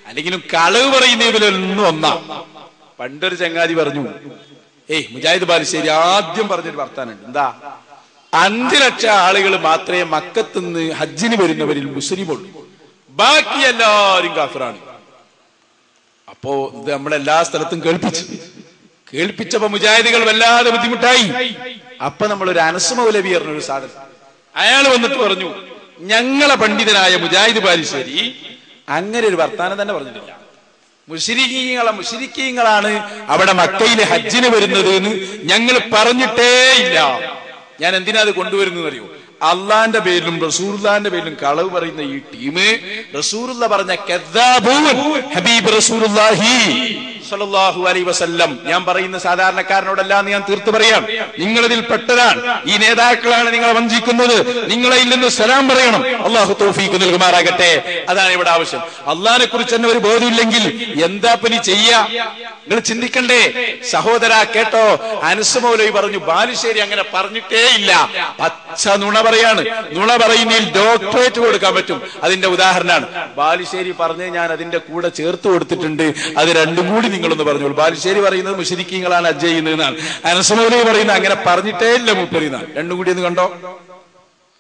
അല്ലെങ്കിലും കളവ് പറയുന്നതിലൊന്നും ഒന്നാ. പണ്ടൊരു ചങ്ങാതി പറഞ്ഞു, മുജാഹിദ് ബാലുശ്ശേരി ആദ്യം പറഞ്ഞൊരു വർത്താനുണ്ട്. എന്താ? 5 ലക്ഷം ആളുകൾ മാത്രമേ മക്കത്തുനിന്ന് ഹജ്ജിന് വരുന്നവരിൽ മുസ്ലിമുള്ളൂ, ബാക്കി എല്ലാവരും കാഫിറാണ്. അപ്പോ ഇത് നമ്മളെല്ലാ സ്ഥലത്തും കേൾപ്പിച്ചപ്പോ മുജാഹിദുകൾ വല്ലാതെ ബുദ്ധിമുട്ടായി. അപ്പൊ നമ്മളൊരു അനസ് മൗലവി പറഞ്ഞൊരു സാധനം, അയാൾ വന്നിട്ട് പറഞ്ഞു, ഞങ്ങളെ പണ്ഡിതനായ മുജാഹിദ് ബാലുശ്ശേരി അങ്ങനെ ഒരു വർത്താനം തന്നെ പറഞ്ഞിട്ടില്ല. മുശ്രിക്കീങ്ങളാണ് അവിടെ മക്കയിലെ ഹജ്ജിന് വരുന്നത് എന്ന് ഞങ്ങൾ പറഞ്ഞിട്ടേ ഇല്ല. ഞാൻ എന്തിനാ അത് കൊണ്ടുവരുന്നത് അറിയോ? അള്ളാന്റെ പേരിലും റസൂലുള്ളാന്റെ പേരിലും കളവ് പറയുന്ന ഈ ടീം റസൂലുള്ള പറഞ്ഞ കദ്ദാബൂൻ ഹബീബ് റസൂലുള്ളാഹി സ്വല്ലല്ലാഹു അലൈഹി വസല്ലം, ഞാൻ പറയുന്ന സാധാരണക്കാരനോടല്ല എന്ന് ഞാൻ തീർത്തു പറയാം, നിങ്ങളിതിൽ പെട്ടതാണ്. ഈ നേതാക്കളാണ് നിങ്ങളെ വഞ്ചിക്കുന്നത്. നിങ്ങളെ നിന്ന് സലാം പറയണം. അള്ളാഹു തൗഫീഖ് നൽകുമാറാകട്ടെ. അതാണ് ഇവിടെ ആവശ്യം. അള്ളാഹിനെ കുറിച്ച് തന്നെ ഒരു ബോധമില്ലെങ്കിൽ എന്താ പനി ചെയ്യാ? നിങ്ങൾ ചിന്തിക്കണ്ടേ? സഹോദര കേട്ടോ, അനസ് മൗലവി പറഞ്ഞു ബാലുശ്ശേരി അങ്ങനെ പറഞ്ഞിട്ടേ ഇല്ല. പച്ച നുണ പറയാണ്. നുണ പറയുന്നതിൽ ഡോക്ടറേറ്റ് കൊടുക്കാൻ പറ്റും. അതിന്റെ ഉദാഹരണമാണ് ബാലുശ്ശേരി പറഞ്ഞ് ഞാൻ അതിന്റെ കൂടെ ചേർത്ത് കൊടുത്തിട്ടുണ്ട്. അത് രണ്ടും കൂടി നിങ്ങളൊന്ന് പറഞ്ഞോളൂ. ബാലുശ്ശേരി പറയുന്നത് മുശ്രിക്കീങ്ങളാണ് ഹജ്ജ് ചെയ്യുന്നതെന്നാണ്. അനസ് മൗലവി പറയുന്നത് അങ്ങനെ പറഞ്ഞിട്ടേ ഇല്ല മൂപ്പരിന്നാണ്. രണ്ടും കൂടി ഒന്ന് കണ്ടോ?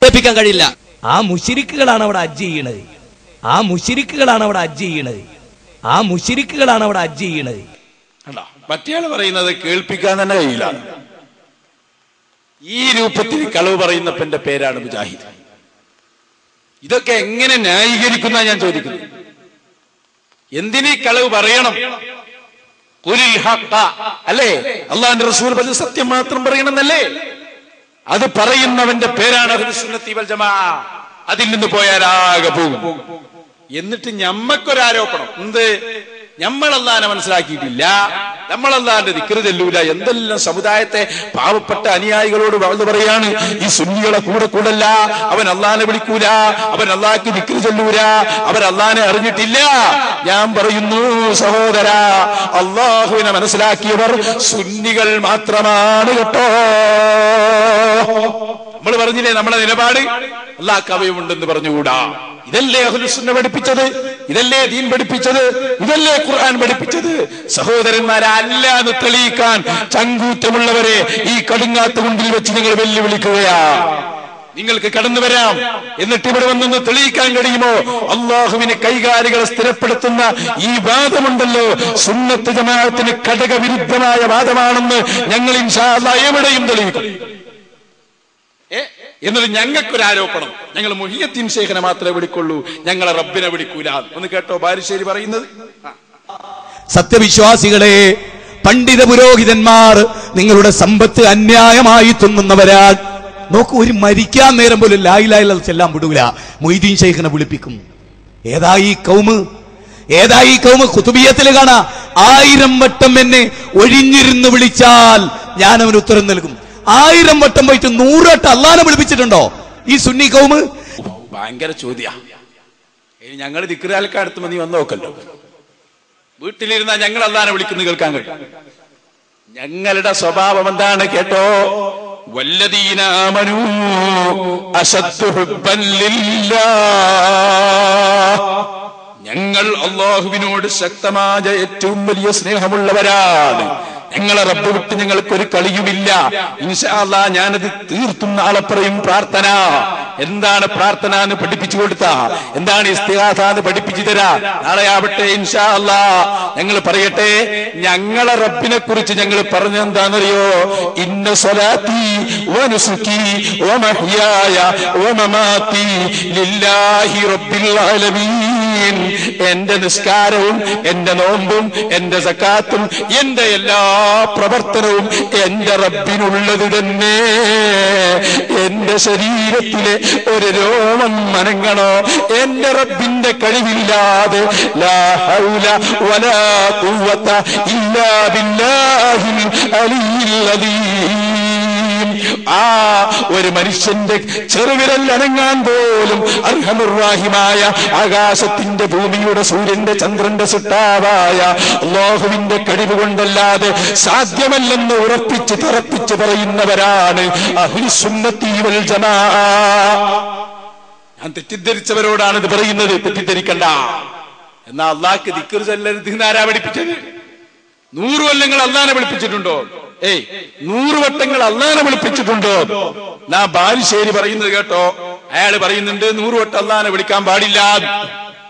പ്പിക്കാൻ കഴിയില്ല. ആ മുശ്രിക്കുകളാണ് അവിടെ ഹജ്ജ് ചെയ്യണത്. ആ മുശ്രിക്കുകളാണ് അവിടെ ഹജ്ജ് ചെയ്യണത്. ആ മുശ്രിക്കുകളാണ് അവിടെ ഹജ്ജ് ചെയ്യണത്. മറ്റേയാൾ പറയുന്നത് കേൾപ്പിക്കാൻ തന്നെ കഴിയില്ല. ഈ രൂപത്തിൽ കളവ് പറയുന്നപ്പന്റെ പേരാണ് മുജാഹിദ്. ഇതൊക്കെ എങ്ങനെ ന്യായീകരിക്കുന്ന ഞാൻ ചോദിക്കുന്നത്? എന്തിനീ കളവ് പറയണം? അല്ലേ? അള്ളാഹുവിന്റെ റസൂൽ പറഞ്ഞ സത്യം മാത്രം പറയണമെന്നല്ലേ? അത് പറയുന്നവന്റെ പേരാണ് അഹ്ലുസ് സുന്നത്തി വൽ ജമാഅ. അതിൽ നിന്ന് പോയാൽ ആകെ പോകും. എന്നിട്ട് ഞമ്മക്കൊരാരോപണം എന്ത്? നമ്മൾ അള്ളാഹിനെ മനസ്സിലാക്കിയിട്ടില്ല, നമ്മൾ അള്ളാഹിന്റെ ദിക്ർ ചെല്ലൂല, എന്തെല്ലാം സമുദായത്തെ പാവപ്പെട്ട അനുയായികളോട് വഅദ് പറയാണ്. ഈ സുന്നികളെ കൂടല്ല, അവൻ അള്ളാഹിനെ വിളിക്കൂല, അവൻ അള്ളാഹിക്ക് ദിക്ർ ചെല്ലൂല, അവൻ അള്ളാഹിനെ അറിഞ്ഞിട്ടില്ല. ഞാൻ പറയുന്നു സഹോദര, അള്ളാഹുവിനെ മനസ്സിലാക്കിയവർ സുന്നികൾ മാത്രമാണ് കേട്ടോ. നമ്മൾ പറഞ്ഞില്ലേ നമ്മളെ നിലപാട് അള്ളാഹ്ക്ക് അവയവമുണ്ടെന്ന് പറഞ്ഞുകൂടാ. ഇതല്ലേ അഹ്ലുസ് സുന്ന പഠിപ്പിച്ചത്? ഇതല്ലേ ദീൻ പഠിപ്പിച്ചത്? ഇതല്ലേ ഖുർആൻ പഠിപ്പിച്ചത്? സഹോദരന്മാരെ, അല്ല എന്ന് തെളിയിക്കാൻ ചങ്കൂറ്റമുള്ളവരെ ഈ കടുങ്ങാത്ത മുമ്പിൽ വെച്ച് നിങ്ങൾ വെല്ലുവിളിക്കുകയാ. നിങ്ങൾക്ക് കടന്നു വരാം, എന്നിട്ട് ഇവിടെ വന്നൊന്ന് തെളിയിക്കാൻ കഴിയുമോ? അള്ളാഹുവിന് കൈകാലികളെ സ്ഥിരപ്പെടുത്തുന്ന ഈ വാദമുണ്ടല്ലോ, സുന്നത്ത് ജമാഅത്തിന് ഘടകവിരുദ്ധമായ വാദമാണെന്ന് ഞങ്ങൾ ഇൻഷാ അല്ലാഹ് എവിടെയും തെളിയിക്കും. എന്നിട്ട് ഞങ്ങൾക്കൊരാരോപണം, ഞങ്ങൾ മുഹിയദ്ദീൻ ശൈഖിനെ മാത്രമേ വിളിക്കുള്ളൂ, ഞങ്ങളെ റബ്ബിനെ വിളിക്കൂല. ഒന്ന് കേട്ടോ ബാലുശ്ശേരി പറയുന്നത്? സത്യവിശ്വാസികളെ, പണ്ഡിത പുരോഹിതന്മാർ നിങ്ങളുടെ സമ്പത്ത് അന്യായമായി തിന്നുന്നവരാ. നോക്കൂ, ഒരു മരിക്കാൻ നേരം പോലും ലാ ഇലാഹ ഇല്ലല്ലാഹ് ചെല്ലാൻ വിടൂല, മൊയ്തീൻ ശൈഖിനെ വിളിപ്പിക്കും. ഏതായി കൗമ്? ഖുതുബിയത്തിൽ കാണാ, 1000 വട്ടം എന്നെ ഒഴിഞ്ഞിരുന്ന് വിളിച്ചാൽ ഞാൻ അവന് ഉത്തരം നൽകും. 1000 വട്ടം പോയിട്ട് 100 വട്ടം അള്ളാനെ വിളിപ്പിച്ചിട്ടുണ്ടോ ഈ സുന്നി കൗമ്? ഭയങ്കര ചോദ്യ. ഞങ്ങൾ ദിക്റാലൊക്കെ അടുത്ത് മതി വന്ന് നോക്കല്ലോ. വീട്ടിലിരുന്നാ ഞങ്ങൾ അള്ളാനെ വിളിക്കുന്ന കേൾക്കാൻ കഴിയും. ഞങ്ങളുടെ സ്വഭാവം എന്താണ് കേട്ടോ? വല്ലദീന ആമനൂ അശദ്ദു ഹുബ്ബൻ ലില്ലാഹ്. ഞങ്ങൾ അള്ളാഹുവിനോട് ശക്തമായ ഏറ്റവും വലിയ സ്നേഹമുള്ളവരാണ്. ഞങ്ങളെ റബ്ബ് വിട്ട് ഞങ്ങൾക്കൊരു കളിയുമില്ല. ഇൻഷാ അല്ലാഹ് ഞാനത് തീർത്തും നാളെ പറയും. പ്രാർത്ഥന എന്താണ്? പ്രാർത്ഥന എന്ന് പഠിപ്പിച്ചു കൊടുത്താ, എന്താണ് ഇസ്തിഗാസ എന്ന് പഠിപ്പിച്ചു തരാ. നാളെ ആവട്ടെ ഇൻഷാ അല്ലാഹ് ഞങ്ങൾ പറയട്ടെ. ഞങ്ങളെ റബ്ബിനെ കുറിച്ച് ഞങ്ങൾ പറഞ്ഞെന്താണെന്നറിയോ? ഇന്ന സ്വലാത്തി വനുസുക്കി വമഹ്യായ വമമാതി ലില്ലാഹി റബ്ബിൽ ആലമീൻ. എന്റെ നിസ്കാരവും എന്റെ നോമ്പും എന്റെ സക്കാത്തും എന്റെ എല്ലാ പ്രവർത്തനവും എന്റെ റബ്ബിനുള്ളത് തന്നെ. എന്റെ ശരീരത്തിലെ ഒരു രോമം മനങ്ങണോ എന്റെ റബ്ബിന്റെ കഴിവില്ലാതെ ലാ ഹൗല വലാ ഖുവത ഇല്ലാ ബില്ലാഹിൽ അലിയിൽ അദീം. ആ ഒരു മനുഷ്യന്റെ ചെറുവിരൽ അനങ്ങാൻ പോലും അർഹമുർ-റഹീമായ ആകാശത്തിന്റെ ഭൂമിയുടെ സൂര്യന്റെ ചന്ദ്രന്റെ സൃഷ്ടാവായ അല്ലാഹുവിന്റെ കഴിവ് കൊണ്ടല്ലാതെ സാധ്യമല്ലെന്ന് ഉറപ്പിച്ച് തറപ്പിച്ച് പറയുന്നവരാണ് അഹ്ലുസ് സുന്നത്തി വൽ ജമാഅ. ഞാൻ തെറ്റിദ്ധരിച്ചവരോടാണ് ഇത് പറയുന്നത്, തെറ്റിദ്ധരിക്കണ്ട. എന്നാ അള്ളാഹ്ക്ക് ദിക്ർ ചൊല്ലരുത് എന്ന് ആരാ പഠിപ്പിച്ചത്? 100 കൊല്ലങ്ങൾ അള്ളാനെ വിളിപ്പിച്ചിട്ടുണ്ടോ? 100 വട്ടങ്ങൾ അള്ളാനെ വിളിപ്പിച്ചിട്ടുണ്ടോ? നാ ബാലുശ്ശേരി പറയുന്നത് കേട്ടോ, അയാൾ പറയുന്നുണ്ട് 100 വട്ടം അള്ളാനെ വിളിക്കാൻ പാടില്ല.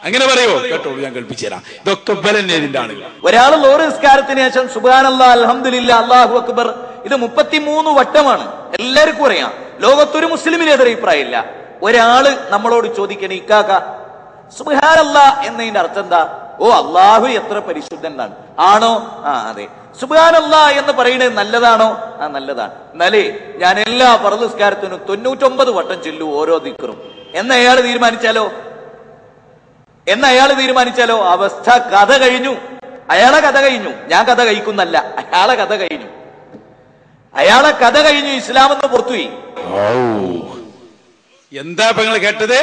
അങ്ങനെ പറയോ? കേട്ടോളൂ, ഞാൻ കേൾപ്പിച്ചു തരാം. ഇതൊക്കെ ബലന്നെ ഇതിന്റെ ആളുകൾ. ഒരാൾ ലോറ് നിസ്കാരത്തിന് ശേഷം സുബ്ഹാനല്ലാഹ് അൽഹംദുലില്ലാഹ് അല്ലാഹു അക്ബർ ഇത് 33 വട്ടമാണ്. എല്ലാവർക്കും അറിയാം. ലോകത്തൊരു മുസ്ലിമിന് എതിരെ അഭിപ്രായമില്ല. ഒരാള് നമ്മളോട് ചോദിക്കണേ, ഇക്കാക്ക സുബ്ഹാനല്ലാഹ് എന്നതിന്റെ അർത്ഥം എന്താ? ഓ, അള്ളാഹു എത്ര പരിശുദ്ധനാണ്. ആണോ? ആ, അതെ. സുബ്ഹാനല്ലാഹ് എന്ന് പറയുന്നത് നല്ലതാണോ? ആ, നല്ലതാണ്. എന്നാലേ ഞാൻ എല്ലാ ഫർള് നിസ്കാരത്തിനും 99 വട്ടം ചൊല്ലൂ ഓരോ ദിക്റും എന്ന് അയാൾ തീരുമാനിച്ചാലോ അവസ്ഥ കഥ കഴിഞ്ഞു. അയാളെ കഥ കഴിഞ്ഞു. ഞാൻ കഥ കഴിക്കുന്നല്ല, അയാളെ കഥ കഴിഞ്ഞു. ഇസ്ലാം എന്ന് പുറത്തുപോയി. എന്താ ഇപ്പൊ നിങ്ങൾ കേട്ടത്?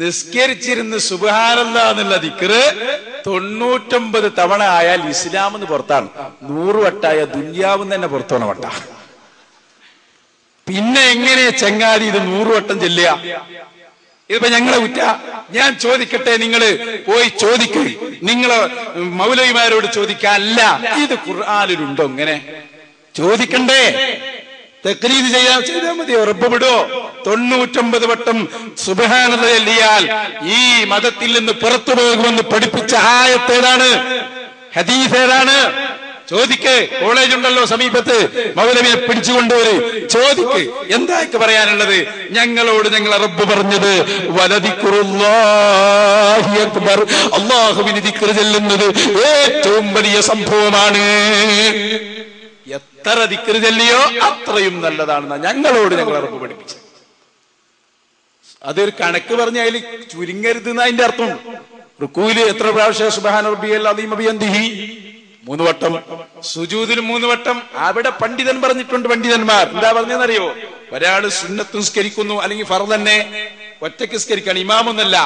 നിസ്കരിച്ചിരുന്ന് സുബ്ഹാനല്ലാഹ് എന്നുള്ള ദിക്റ് 99 തവണ ആയാൽ ഇസ്ലാം എന്ന് പുറത്താണ്. 100 വട്ടായ ദുനിയാവും തന്നെ പുറത്തോണ വട്ട. പിന്നെ എങ്ങനെ ചങ്ങാതി ഇത് 100 വട്ടം ചെല്ലുക? ഇതിപ്പോ ഞങ്ങളെ കുറ്റ? ഞാൻ ചോദിക്കട്ടെ, നിങ്ങള് പോയി ചോദിക്കുക, നിങ്ങള് മൗലവിമാരോട് ചോദിക്കല്ല. ഇത് ഖുർആനിലുണ്ടോ? ഇങ്ങനെ ചോദിക്കണ്ടേ? തക്രീദ് ചെയ്താൽ മതി. ഉറപ്പുവിടോ? 99 വട്ടം സുബ്ഹാനല്ലാഹ് ചൊല്ലിയാൽ ഈ മതത്തിൽ നിന്ന് പുറത്തു പോകുമെന്ന് പഠിപ്പിച്ച ആയത്ത് ഏതാണ്? ഹദീസ് ഏതാണ്? ചോദിക്ക്. കോളേജ് ഉണ്ടല്ലോ സമീപത്ത്, മൗലവിയെ പിടിച്ചുകൊണ്ടുവരും. ചോദിക്ക്. എന്താക്ക് പറയാനുള്ളത്? ഞങ്ങളോട് ഞങ്ങളെ റബ്ബ് പറഞ്ഞത് വലദിക്റുല്ലാഹി അക്ബർ, അല്ലാഹുവിനെ ദിക്ർ ചൊല്ലുന്നത് ഏറ്റവും വലിയ സംഭവമാണ്. എത്ര ദിക്ർ ചൊല്ലിയോ അത്രയും നല്ലതാണെന്നാ ഞങ്ങളോട് ഞങ്ങളെ റബ്ബ് പഠിപ്പിച്ചത്. അതൊരു കണക്ക് പറഞ്ഞ അതിൽ ചുരുങ്ങരുത് എന്ന് അതിന്റെ അർത്ഥം. റുക്കൂല് എത്ര പ്രാവശ്യം സുബ്ഹാന റബ്ബിയൽ അദീം ബിഹംദിഹി? 3 വട്ടം. സുജൂദിൽ 3 വട്ടം. അവിടെ പണ്ഡിതൻ പറഞ്ഞിട്ടുണ്ട്. പണ്ഡിതന്മാർ എന്താ പറഞ്ഞെന്നറിയോ? ഒരാള് സുന്നത്ത് നിസ്കരിക്കുന്നു, അല്ലെങ്കിൽ ഫർദ് തന്നെ ഒറ്റയ്ക്ക് നിസ്കരിക്കാണ്, ഇമാമൊന്നല്ല,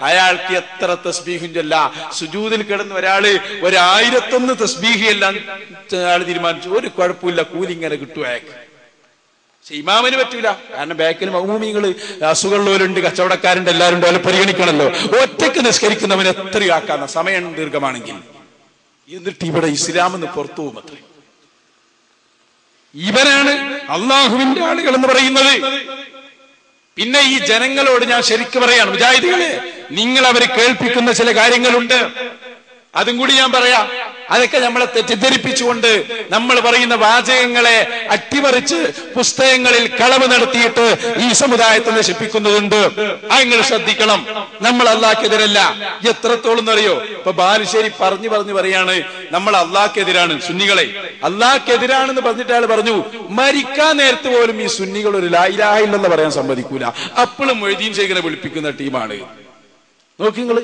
അയാൾക്ക് എത്ര തസ്ബീഹും ചൊല്ല. സുജൂദിൽ കിടന്ന് ഒരാള് 1001 തസ്ബീഹ് എല്ലാം അയാൾ തീരുമാനിച്ചു, ഒരു കുഴപ്പമില്ല, കൂലി ഇങ്ങനെ കിട്ടും അയാൾക്ക്. പക്ഷെ ഇമാമിന് പറ്റൂല. കാരണം ബാക്കിൽ മൗമൂമികള്, അസുഖമുള്ളവരുണ്ട്, കച്ചവടക്കാരുണ്ട്, എല്ലാവരും ഉണ്ട്, അവരെ പരിഗണിക്കണല്ലോ. ഒറ്റയ്ക്ക് നിസ്കരിക്കുന്നവന് എത്രയും ആക്കാന്ന, സമയം ദീർഘമാണെങ്കിൽ. എന്നിട്ട് ഇവിടെ ഇസ്ലാം എന്ന് പുറത്തു പോകുമത്രേ. ഇവരാണ് അള്ളാഹുവിന്റെ ആളുകൾ എന്ന് പറയുന്നത്. പിന്നെ ഈ ജനങ്ങളോട് ഞാൻ ശരിക്കും പറയാണ്, മുജാഹിദുകളെ, നിങ്ങൾ അവരെ കേൾപ്പിക്കുന്ന ചില കാര്യങ്ങളുണ്ട്, അതും കൂടി ഞാൻ പറയാം. അതൊക്കെ നമ്മളെ തെറ്റിദ്ധരിപ്പിച്ചുകൊണ്ട് നമ്മൾ പറയുന്ന വാചകങ്ങളെ അട്ടിമറിച്ച് പുസ്തകങ്ങളിൽ കളവ് നടത്തിയിട്ട് ഈ സമുദായത്തെ നശിപ്പിക്കുന്നതുണ്ട്. നിങ്ങൾ ശ്രദ്ധിക്കണം. നമ്മൾ അള്ളാഹ്ക്കെതിരല്ല. എത്രത്തോളം എന്നറിയോ? ഇപ്പൊ ബാലുശ്ശേരി പറഞ്ഞു പറയാണ് നമ്മൾ അള്ളാഹ്ക്കെതിരാണ്. സുന്നികളെ അള്ളാഹ്ക്കെതിരാണെന്ന് പറഞ്ഞിട്ട് അയാൾ പറഞ്ഞു, മരിക്കാൻ നേരത്ത് പോലും ഈ സുന്നികൾ ഒരു ലാ ഇലാഹ ഇല്ലല്ലാഹ് പറയാൻ സമ്മതിക്കൂല. അപ്പോഴും മൊയ്തീൻ ശൈഖിനെ വിളിപ്പിക്കുന്ന ടീമാണ്. നോക്കി നിങ്ങള്.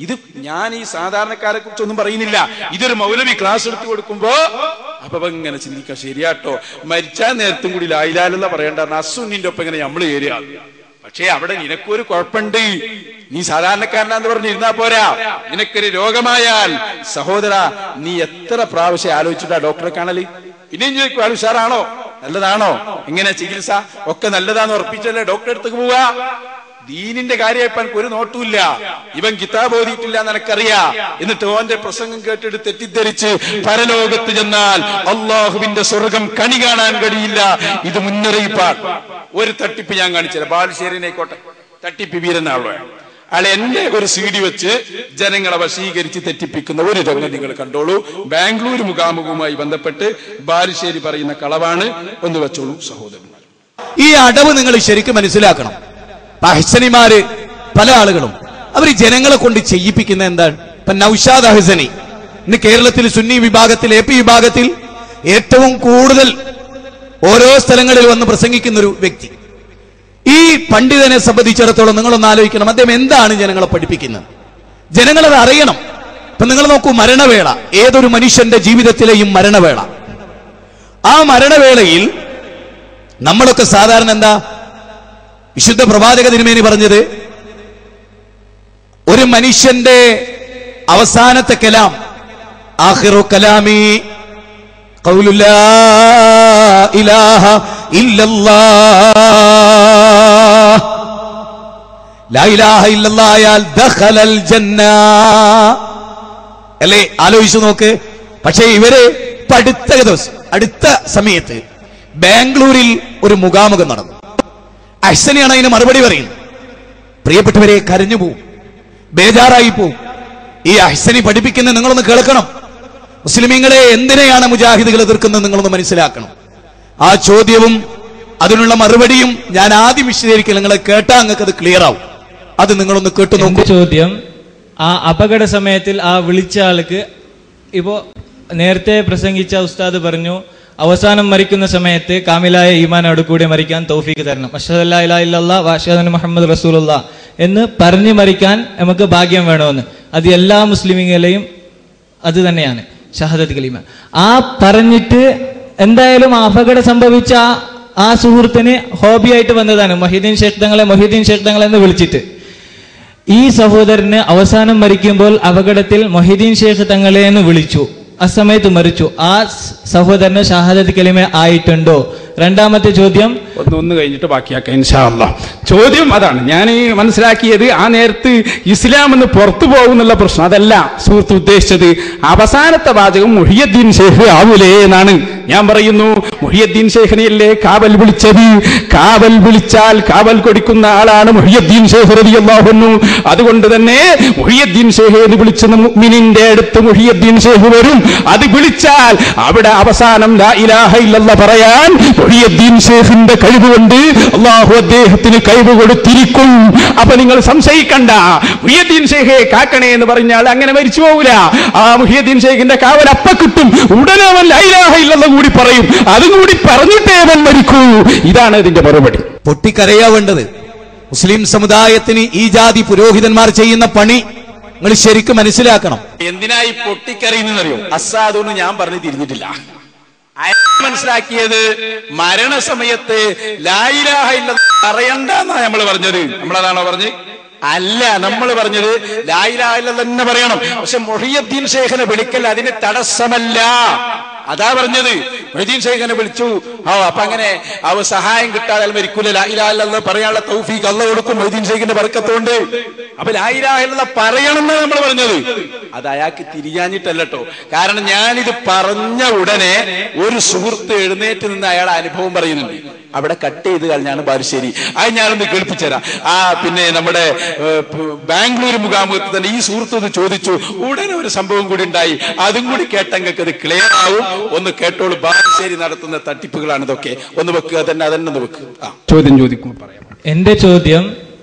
ഇത് ഞാൻ ഈ സാധാരണക്കാരെ കുറിച്ചൊന്നും പറയുന്നില്ല. ഇതൊരു മൗലവി ക്ലാസ് എടുത്തു കൊടുക്കുമ്പോ അപ്പൊ ഇങ്ങനെ ചിന്തിക്കാം, ശരിയാട്ടോ, മരിച്ചാൽ നേരത്തും കൂടി ലാ ഇലാഹ ഇല്ലല്ലാഹ് പറയണ്ട, അസുന്നിന്റെ ഒപ്പം ഇങ്ങനെ നമ്മള് കയറിയ. പക്ഷേ അവിടെ നിനക്കൊരു കുഴപ്പമുണ്ട്. നീ സാധാരണക്കാരനാന്ന് പറഞ്ഞിരുന്നാ പോരാ. നിനക്കൊരു രോഗമായാൽ സഹോദര, നീ എത്ര പ്രാവശ്യം ആലോചിച്ചിട്ടാ ഡോക്ടറെ കാണല്? പിന്നെയും ചോദിക്കും, ആൾ ഉഷാറാണോ, നല്ലതാണോ, എങ്ങനെ ചികിത്സ ഒക്കെ നല്ലതാന്ന് ഉറപ്പിച്ചല്ലേ ഡോക്ടറെ അടുത്തേക്ക് പോവാ. ദീനിന്റെ കാര്യമായപ്പോ എനിക്ക് ഒരു നോട്ടുമില്ല. ഇവൻ കിതാബ് ഓതിയിട്ടില്ല എന്ന് എനിക്കറിയാ. എന്നിട്ട് ഓന്റെ പ്രസംഗം കേട്ടിട്ട് തെറ്റിദ്ധരിച്ച് പരലോകത്ത് ചെന്നാൽ അള്ളാഹുവിന്റെ സ്വർഗം കണി കാണാൻ കഴിയില്ല. ഇത് മുന്നറിയിപ്പാണ്. ഒരു തട്ടിപ്പ് ഞാൻ കാണിച്ചത്, ബാലുശ്ശേരിനായിക്കോട്ടെ, തട്ടിപ്പ് വീരനാളോ അയാൾ എന്റെ ഒരു CD വെച്ച് ജനങ്ങളെ വശീകരിച്ച് തെറ്റിപ്പിക്കുന്ന ഒരു രംഗം നിങ്ങൾ കണ്ടോളൂ. ബാംഗ്ലൂർ മുഖാമുഖവുമായി ബന്ധപ്പെട്ട് ബാലുശ്ശേരി പറയുന്ന കളവാണ്. ഒന്ന് വെച്ചോളൂ സഹോദരന്മാർ. ഈ അടവ് നിങ്ങൾ ശരിക്കും മനസ്സിലാക്കണം. അഹ്സനിമാര് പല ആളുകളും അവർ ജനങ്ങളെ കൊണ്ട് ചെയ്യിപ്പിക്കുന്ന എന്താണ്? ഇപ്പൊ നൗഷാദ് അഹ്സനി ഇന്ന് കേരളത്തിൽ സുന്നി വിഭാഗത്തിൽ, AP വിഭാഗത്തിൽ ഏറ്റവും കൂടുതൽ ഓരോ സ്ഥലങ്ങളിൽ വന്ന് പ്രസംഗിക്കുന്ന ഒരു വ്യക്തി. ഈ പണ്ഡിതനെ സംബന്ധിച്ചിടത്തോളം നിങ്ങളൊന്ന് ആലോചിക്കണം, അദ്ദേഹം എന്താണ് ജനങ്ങളെ പഠിപ്പിക്കുന്നത്? ജനങ്ങളത് അറിയണം. ഇപ്പൊ നിങ്ങൾ നോക്കൂ, മരണവേള, ഏതൊരു മനുഷ്യന്റെ ജീവിതത്തിലെയും മരണവേള. ആ മരണവേളയിൽ നമ്മളൊക്കെ സാധാരണ എന്താ? വിശുദ്ധ പ്രവാചക തിരുമേനി പറഞ്ഞത്, ഒരു മനുഷ്യന്റെ അവസാനത്തെ കലാം, ആഖിറു കലാമി ഖൗലു ലാ ഇലാഹ ഇല്ലല്ലാഹ്. ലാ ഇലാഹ ഇല്ലല്ലാഹ് ആയാൽ ദഖലൽ ജന്ന അല്ലേ? ആലോചിച്ചു നോക്ക്. പക്ഷേ ഇവര് അടുത്ത സമയത്ത് ബാംഗ്ലൂരിൽ ഒരു മുഖാമുഖം നടന്നു. അഹ്സനിയാണ് അതിന് മറുപടി പറയുന്നത്. പ്രിയപ്പെട്ടവരെ, കരഞ്ഞു പോവും, ബേജാറായി പോവും. ഈ അഹ്സനി പഠിപ്പിക്കുന്നത് നിങ്ങളൊന്ന് കേൾക്കണം. മുസ്ലിമീങ്ങളെ എന്തിനെയാണ് മുജാഹിദുകൾ എതിർക്കുന്നത് നിങ്ങളൊന്ന് മനസ്സിലാക്കണം. ആ ചോദ്യവും അതിനുള്ള മറുപടിയും ഞാൻ ആദ്യം വിശദീകരിക്കില്ല. നിങ്ങളെ കേട്ടാ നിങ്ങൾക്ക് അത് ക്ലിയർ ആവും. അത് നിങ്ങളൊന്ന് കേട്ടു നോക്കൂ. ചോദ്യം, ആ അപകട സമയത്തിൽ ആ വിളിച്ച ആൾക്ക് ഇപ്പോ നേരത്തെ പ്രസംഗിച്ച ഉസ്താദ് പറഞ്ഞു, അവസാനം മരിക്കുന്ന സമയത്ത് കാമിലായ ഈമാനോട് കൂടി മരിക്കാൻ തൗഫീക്ക് തരണം, അഷ്ഹദു അല്ലാ ഇലാഹ ഇല്ലല്ലാഹ് വ അഷ്ഹദു അന്ന മുഹമ്മദ് റസൂലുള്ളാഹ് എന്ന് പറഞ്ഞു മരിക്കാൻ നമുക്ക് ഭാഗ്യം വേണമെന്ന്. അത് എല്ലാ മുസ്ലിമീങ്ങളെയും അത് തന്നെയാണ് ഷഹാദത്ത് കലിമ. ആ പറഞ്ഞിട്ട് എന്തായാലും അപകടം സംഭവിച്ച ആ സുഹൃത്തിന് ഹോബിയായിട്ട് വന്നതാണ് മൊഹീദ്ദീൻ ഷേഖ് തങ്ങളെ എന്ന് വിളിച്ചിട്ട്. ഈ സഹോദരന് അവസാനം മരിക്കുമ്പോൾ അപകടത്തിൽ മൊഹീദ്ദീൻ ഷേഖ് തങ്ങളെ എന്ന് വിളിച്ചു. ആ സമയത്ത് മരിച്ചു. ആ സഹോദരന് ഷഹാദത്ത് കലിമ ആയിട്ടുണ്ടോ? രണ്ടാമത്തെ ചോദ്യം ഒന്ന് കഴിഞ്ഞിട്ട് ബാക്കിയാക്കാം ഇൻഷാ അല്ലാഹ്. ചോദ്യം അതാണ് ഞാൻ മനസ്സിലാക്കിയത്. ആ നേരത്ത് ഇസ്ലാം എന്ന് പുറത്തു പോകുന്നുള്ള പ്രശ്നം അതല്ല സുഹൃത്ത് ഉദ്ദേശിച്ചത്. അവസാനത്തെ വാചകം മുഹിയുദ്ദീൻ ഷേഖ് ആവൂലേ എന്നാണ് ഞാൻ പറയുന്നു. മുഹിയുദ്ദീൻ ഷേഖിനെയല്ലേ കാവൽ വിളിച്ചത്? കാവൽ വിളിച്ചാൽ കാവൽ കൊടുക്കുന്ന ആളാണ് മുഹിയുദ്ദീൻ ഷേഖ് റളിയല്ലാഹു അൻഹു. അതുകൊണ്ട് തന്നെ മുഹിയുദ്ദീൻ ഷേഖ് എന്ന് വിളിച്ച മുഅ്മിനിന്റെ അടുത്ത് മുഹിയുദ്ദീൻ ഷേഖ് വരും. അത് വിളിച്ചാൽ അവിടെ അവസാനം ലാ ഇലാഹ ഇല്ലല്ലാഹ് പറയാൻ മുഹിയുദ്ദീൻ ഷേഖിന്റെ കഴിവ് കൊണ്ട് അല്ലാഹു അദ്ദേഹത്തിന് കഴിവ് കൊടുത്തിരിക്കും. അപ്പൊ നിങ്ങൾ സംശയിക്കണ്ട. മുഹിയുദ്ദീൻ ഷേഖെ കാക്കണേ എന്ന് പറഞ്ഞാൽ അങ്ങനെ മരിച്ചു പോകൂല. ആ മുഹിയുദ്ദീൻ ഷേഖിന്റെ കാവൽ അപ്പ കിട്ടും. ഉടനെ അവൻ ലാ ഇലാഹ ഇല്ലല്ലാഹ് കൂടി പറയും. അതും കൂടി പറഞ്ഞിട്ടേ അവൻ മരിക്കൂ. ഇതാണ് ഇതിന്റെ മറുപടി. പൊട്ടിക്കരയാവേണ്ടത് മുസ്ലിം സമുദായത്തിന് ഈ ജാതി പുരോഹിതന്മാർ ചെയ്യുന്ന പണി നിങ്ങൾ ശരിക്കും മനസ്സിലാക്കണം. എന്തിനായി പൊട്ടിക്കറിയുന്നറിയോ? അസാദൊന്നും ഞാൻ പറഞ്ഞു തിരിഞ്ഞിട്ടില്ല. മനസ്സിലാക്കിയത് മരണസമയത്ത് ലാ ഇലാഹ ഇല്ലല്ലാഹ് പറയണ്ടെന്നാ നമ്മൾ പറഞ്ഞത്. നമ്മളതാണോ പറഞ്ഞത്? അല്ല, നമ്മൾ പറഞ്ഞത് ലാ ഇലാഹ ഇല്ലല്ലാഹ് തന്നെ പറയണം. പക്ഷെ മുഹിയുദ്ദീൻ ഷേഖിനെ വിളിക്കൽ അതിന് തടസ്സമല്ല. അതാ പറഞ്ഞത്. മുഹിയുദ്ദീൻ ഷേഖിനെ വിളിച്ചു, അപ്പൊ അങ്ങനെ സഹായം കിട്ടാതെ മരിക്കൂല. ലാ ഇലാഹ ഇല്ലല്ലാഹ് പറയാനുള്ള തൗഫീഖ് അല്ലാഹു കൊടുക്കും മുഹിയുദ്ദീൻ ഷേഖിന്റെ ബർക്കത്തുകൊണ്ട്. അപ്പൊ ലാ ഇലാഹ ഇല്ലല്ലാഹ് പറയണമെന്നാണ് നമ്മൾ പറഞ്ഞത്. അത് അയാൾക്ക് തിരിയാഞ്ഞിട്ടല്ലോ. കാരണം ഞാനിത് പറഞ്ഞ ഉടനെ ഒരു സുഹൃത്ത് എഴുന്നേറ്റ് നിന്ന് അയാളെ അനുഭവം പറയുന്നുണ്ട്. അവിടെ കട്ട് ചെയ്ത് കഴിഞ്ഞാണ് ബാലുശ്ശേരി. അത് ഞാനൊന്ന് കേൾപ്പിച്ചുതരാം. പിന്നെ നമ്മുടെ ബാംഗ്ലൂർ മുഖാമുഖത്ത് തന്നെ ഈ സുഹൃത്ത് ചോദിച്ചു. ഉടനെ ഒരു സംഭവം കൂടി ഉണ്ടായി. അതും കൂടി കേട്ടെങ്കിൽ അത് ക്ലിയർ ആവും. ഒന്ന് കേട്ടോളൂ. ബാലുശ്ശേരി നടത്തുന്ന തട്ടിപ്പുകളാണ് ഇതൊക്കെ. ഒന്ന് വെക്കുക, അതന്നെ വെക്കുക. ചോദ്യം ചോദിക്കും പറയാം. എന്റെ ചോദ്യം,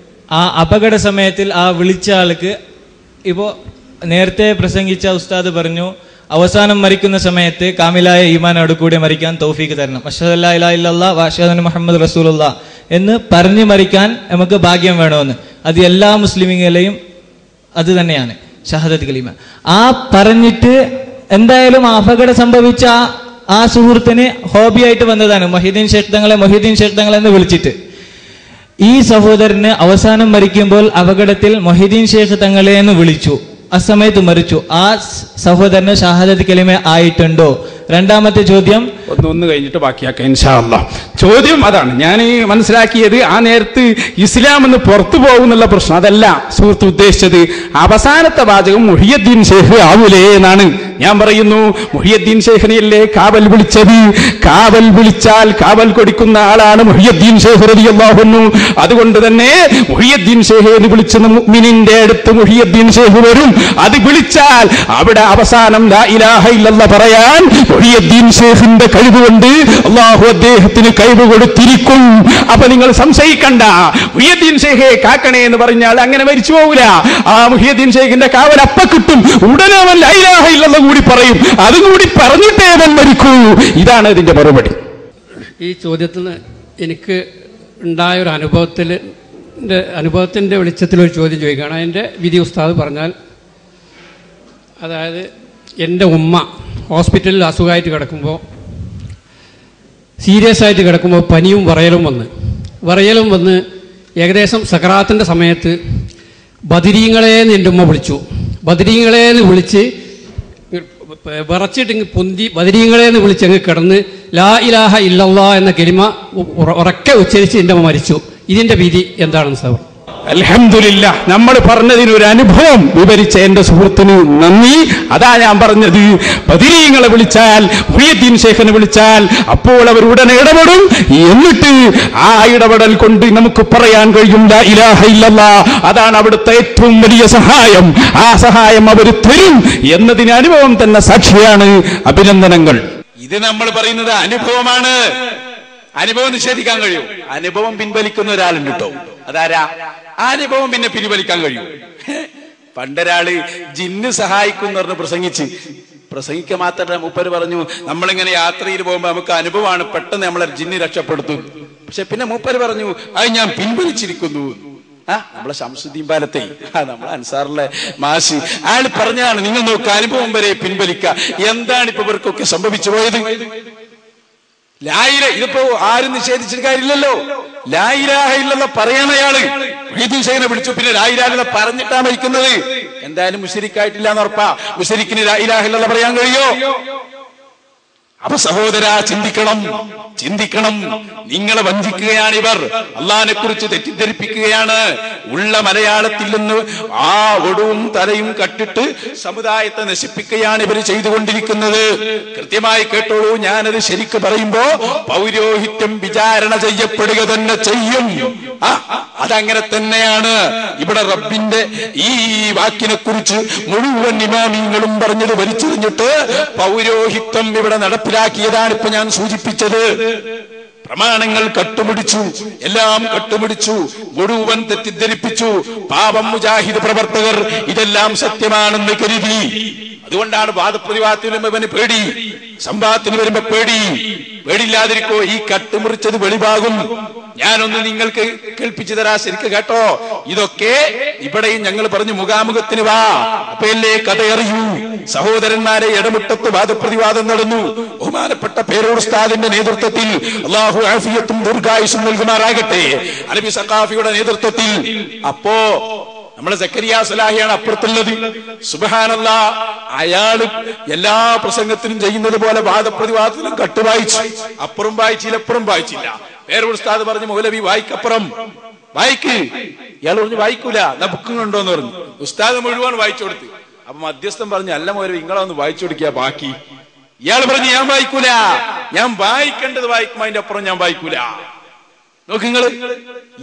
ആ അപകട സമയത്തിൽ ആ വിളിച്ച ആൾക്ക് ഇപ്പോ നേരത്തെ പ്രസംഗിച്ച ഉസ്താദ് പറഞ്ഞു, അവസാനം മരിക്കുന്ന സമയത്ത് കാമിലായ ഈമാനോട് കൂടി മരിക്കാൻ തൗഫീക്ക് തരണം, അഷ്ഹദു അല്ലാ ഇലാഹ ഇല്ലല്ലാഹ് വ അഷ്ഹദു അന്ന മുഹമ്മദ് റസൂലുള്ളാഹ് എന്ന് പറഞ്ഞു മരിക്കാൻ നമുക്ക് ഭാഗ്യം വേണമെന്ന്. അത് എല്ലാ മുസ്ലിമീങ്ങളെയും അത് തന്നെയാണ് ഷഹാദത്ത് കലിമ. ആ പറഞ്ഞിട്ട് എന്തായാലും അപകടം സംഭവിച്ച ആ സുഹൃത്തിന് ഹോബിയായിട്ട് വന്നതാണ് മൊഹീദ്ദീൻ ഷേഖ് തങ്ങളെ എന്ന് വിളിച്ചിട്ട്. ഈ സഹോദരന് അവസാനം മരിക്കുമ്പോൾ അപകടത്തിൽ മൊഹീദ്ദീൻ ഷേഖ് തങ്ങളെ എന്ന് വിളിച്ചു. ആ സമയത്ത് മരിച്ചു. ആ സഹോദരന് ഷഹാദത്ത് കലിമ ആയിട്ടുണ്ടോ? രണ്ടാമത്തെ ചോദ്യം ഒന്ന് കഴിഞ്ഞിട്ട് ബാക്കിയാക്കാം ഇൻഷാ അല്ലാഹ്. ചോദ്യം അതാണ് ഞാൻ മനസ്സിലാക്കിയത്. ആ നേരത്ത് ഇസ്ലാം എന്ന് പുറത്തു പോകുന്നുള്ള പ്രശ്നം അതല്ല സുഹൃത്ത് ഉദ്ദേശിച്ചത്. അവസാനത്തെ വാചകം മുഹിയുദ്ദീൻ ഷേഖ് ആവൂലേ എന്നാണ് ഞാൻ പറയുന്നു. മുഹിയുദ്ദീൻ ഷേഖിനെയല്ലേ കാവൽ വിളിച്ചത്? കാവൽ വിളിച്ചാൽ കാവൽ കൊടുക്കുന്ന ആളാണ് മുഹിയുദ്ദീൻ ഷേഖ് റളിയല്ലാഹു അൻഹു. അതുകൊണ്ട് തന്നെ മുഹിയുദ്ദീൻ ഷേഖ് എന്ന് വിളിച്ച മുഅ്മിനിന്റെ അടുത്ത് മുഹിയുദ്ദീൻ ഷേഖ് വരും. അത് വിളിച്ചാൽ അവിടെ അവസാനം ലാ ഇലാഹ ഇല്ലല്ലാഹ് പറയാൻ മുഹിയുദ്ദീൻ ഷേഖിന്റെ കഴിവ് കൊണ്ട് അല്ലാഹു അദ്ദേഹത്തിന് കഴിവ് കൊടുത്തിരിക്കും. അപ്പൊ നിങ്ങൾ സംശയിക്കണ്ട. മുഹിയുദ്ദീൻ ഷേഖെ കാക്കണേ എന്ന് പറഞ്ഞാൽ അങ്ങനെ മരിച്ചു പോകൂല. ആ മുഹിയുദ്ദീൻ ഷേഖിന്റെ കാവൽ അപ്പ കിട്ടും. ഉടനെ അവൻ ലാ ഇലാഹ ഇല്ലല്ലാഹ് കൂടി പറയും. അതും കൂടി പറഞ്ഞിട്ടേ അവൻ മരിക്കൂ. ഇതാണ് ഇതിന്റെ മറുപടി. ഈ ചോദ്യത്തിൽ എനിക്ക് ഉണ്ടായ ഒരു അനുഭവത്തിൻ്റെ വെളിച്ചത്തിലൊരു ചോദ്യം ചോദിക്കുകയാണ്. അതിൻ്റെ വിധി ഉസ്താദ് പറഞ്ഞാൽ, അതായത് എൻ്റെ ഉമ്മ ഹോസ്പിറ്റലിൽ അസുഖമായിട്ട് കിടക്കുമ്പോൾ, സീരിയസ് ആയിട്ട് കിടക്കുമ്പോൾ പനിയും വിറയലും വന്ന് ഏകദേശം സക്രാത്തിൻ്റെ സമയത്ത് ബദരീങ്ങളെന്ന് എൻ്റെ ഉമ്മ വിളിച്ചു. ബദരീങ്ങളെന്ന് വിളിച്ച് വിറച്ചിട്ട് പൊന്തി ബദരീങ്ങളെന്ന് വിളിച്ച് അങ്ങ് കിടന്ന് ലാ ഇലാഹ ഇല്ലല്ലാഹ് എന്ന കലിമ ഉറക്കെ ഉച്ചരിച്ച് എൻ്റെ അമ്മ മരിച്ചു. ഇതിൻ്റെ വിധി എന്താണെന്ന് സാർ? അൽഹംദുലില്ലാ, നമ്മൾ പറഞ്ഞതിന് ഒരു അനുഭവം വിവരിച്ച എന്റെ സുഹൃത്തിന് നന്ദി. അതാ ഞാൻ പറഞ്ഞത്, ബദരീങ്ങളെ വിളിച്ചാൽ, മുഹ്യിദ്ദീൻ ശൈഖിനെ വിളിച്ചാൽ അപ്പോൾ അവർ ഉടനെ ഇടപെടും. എന്നിട്ട് ആ ഇടപെടൽ കൊണ്ട് നമുക്ക് പറയാൻ കഴിയും ലാ ഇലാഹ ഇല്ലല്ലാഹ്. അതാണ് അവിടുത്തെ ഏറ്റവും വലിയ സഹായം. ആ സഹായം അവർ തരും എന്നതിന് അനുഭവം തന്നെ സാക്ഷിയാണ്. അഭിനന്ദനങ്ങൾ. ഇത് നമ്മൾ പറയുന്നത് അനുഭവമാണ്. അനുഭവം നിഷേധിക്കാൻ കഴിയും? അനുഭവം പിൻവലിക്കുന്ന ഒരാളുണ്ട് കേട്ടോ. അതാരാ? അനുഭവം പിന്നെ പിൻവലിക്കാൻ കഴിയും? പണ്ടൊരാള് ജിന്ന് സഹായിക്കും പറഞ്ഞ് പ്രസംഗിക്കുക മാത്രമല്ല, മൂപ്പര് പറഞ്ഞു നമ്മളിങ്ങനെ യാത്രയിൽ പോകുമ്പോ നമുക്ക് അനുഭവമാണ്, പെട്ടെന്ന് നമ്മളെ ജിന്ന് രക്ഷപ്പെടുത്തും. പക്ഷെ പിന്നെ മൂപ്പര് പറഞ്ഞു അത് ഞാൻ പിൻവലിച്ചിരിക്കുന്നു. നമ്മളെ ശംസുദ്ദീൻ പാലത്തെ നമ്മളെ അൻസാറിലെ മാഷി അയാൾ പറഞ്ഞാണ് നിങ്ങൾ നോക്കുക അനുഭവം വരെ പിൻവലിക്കുക. എന്താണ് ഇപ്പൊ ഇവർക്കൊക്കെ സംഭവിച്ചു പോയത്? ഇതിപ്പോ ആരും നിഷേധിച്ചിട്ട് കാര്യമില്ലല്ലോ. ലാ ഇലാഹ ഇല്ലല്ലാഹ് പറയണ അയാള് മുഹ്യിദ്ദീൻ ശൈഖിനെ വിളിച്ചു, പിന്നെ ലാ ഇലാഹ ഇല്ലല്ലാഹ് പറഞ്ഞിട്ടാ മരിക്കുന്നത്. എന്തായാലും മുശ്രിക്കായിട്ടില്ല എന്ന് ഉറപ്പാ. മുശ്രിക്കിന് ലാ ഇലാഹ ഇല്ലല്ലാഹ് പറയാൻ കഴിയോ? അപ്പൊ സഹോദരാ, ചിന്തിക്കണം. നിങ്ങളെ വഞ്ചിക്കുകയാണ് ഇവർ. അള്ളാഹിനെ കുറിച്ച് തെറ്റിദ്ധരിപ്പിക്കുകയാണ്. ഉള്ള മലയാളത്തിൽ നിന്ന് ആ ഒടുവും തലയും കട്ടിട്ട് സമുദായത്തെ നശിപ്പിക്കുകയാണ് ഇവർ ചെയ്തുകൊണ്ടിരിക്കുന്നത്. കൃത്യമായി കേട്ടോളൂ, ഞാനത് ശരിക്ക് പറയുമ്പോ പൗരോഹിത്യം വിചാരണ ചെയ്യപ്പെടുക തന്നെ ചെയ്യും. അതങ്ങനെ തന്നെയാണ്. ഇവിടെ റബ്ബിന്റെ ഈ വാക്കിനെ കുറിച്ച് മുഴുവൻ ഇമാമിങ്ങളും പറഞ്ഞത് വലിച്ചെറിഞ്ഞിട്ട് പൗരോഹിത്യം ഇവിടെ നടപ്പിലാക്കിയതാണ് ഇപ്പൊ ഞാൻ സൂചിപ്പിച്ചത്. പ്രമാണങ്ങൾ കട്ടുപിടിച്ചു, എല്ലാം കട്ടുപിടിച്ചു, മുഴുവൻ തെറ്റിദ്ധരിപ്പിച്ചു. പാപം മുജാഹിദ് പ്രവർത്തകർ ഇതെല്ലാം സത്യമാണെന്ന് കരുതി. അതുകൊണ്ടാണ് വാദപ്രതിവാദത്തിന് വരുമ്പോ ഇവന് പേടി, സംവാദത്തിന് വരുമ്പോ പേടിയില്ലാതിരിക്കോ. ഈ കട്ടുമുറിച്ചത് വെളിവാകും. ഞാനൊന്ന് നിങ്ങൾക്ക് കേൾപ്പിച്ചു തരാ, ശരിക്ക് കേട്ടോ. ഇതൊക്കെ ഇവിടെയും ഞങ്ങൾ പറഞ്ഞു മുഖാമുഖത്തിന് വാ, അപ്പയല്ലേ കഥയറിയൂ. സഹോദരന്മാരെ, ഇടമുട്ടത്ത് വാദപ്രതിവാദം നടന്നു. ബഹുമാനപ്പെട്ട പേരൂർ ഉസ്താദിന്റെ നേതൃത്വത്തിൽ, അള്ളാഹു ആഫിയത്തും ദീർഘായുസ്സും നൽകുമാറാകട്ടെ, അലവി സഖാഫിയുടെ നേതൃത്വത്തിൽ. അപ്പോ നമ്മളെ സക്കരിയ സലാഹിയാണ് അപ്പുറത്തുള്ളത്. സുബ്ഹാനല്ലാഹ്, അയാള് എല്ലാ പ്രസംഗത്തിനും ചെയ്യുന്നത് പോലെ വാദപ്രതിവാദത്തിലും കട്ടുവായിച്ചു. അപ്പുറം വായിച്ചില്ല, ഇപ്പുറം വായിച്ചില്ല. പേരൂർ ഉസ്താദ് പറഞ്ഞു മൗലവി വായിക്കപ്പുറം വായിക്ക്. ഇയാൾ പറഞ്ഞു വായിക്കൂല, എന്നാ ബുക്കും കണ്ടോന്ന് പറഞ്ഞു. ഉസ്താദ് മുഴുവൻ വായിച്ചു കൊടുത്ത്. അപ്പൊ മധ്യസ്ഥൻ പറഞ്ഞു അല്ല മൗലവി നിങ്ങളൊന്ന് വായിച്ചു കൊടുക്കുക ബാക്കി. ഇയാൾ പറഞ്ഞു ഞാൻ വായിക്കൂല, ഞാൻ വായിക്കേണ്ടത് വായിക്കും, അതിന്റെ അപ്പുറം ഞാൻ വായിക്കൂല. നോക്കിങ്ങള്,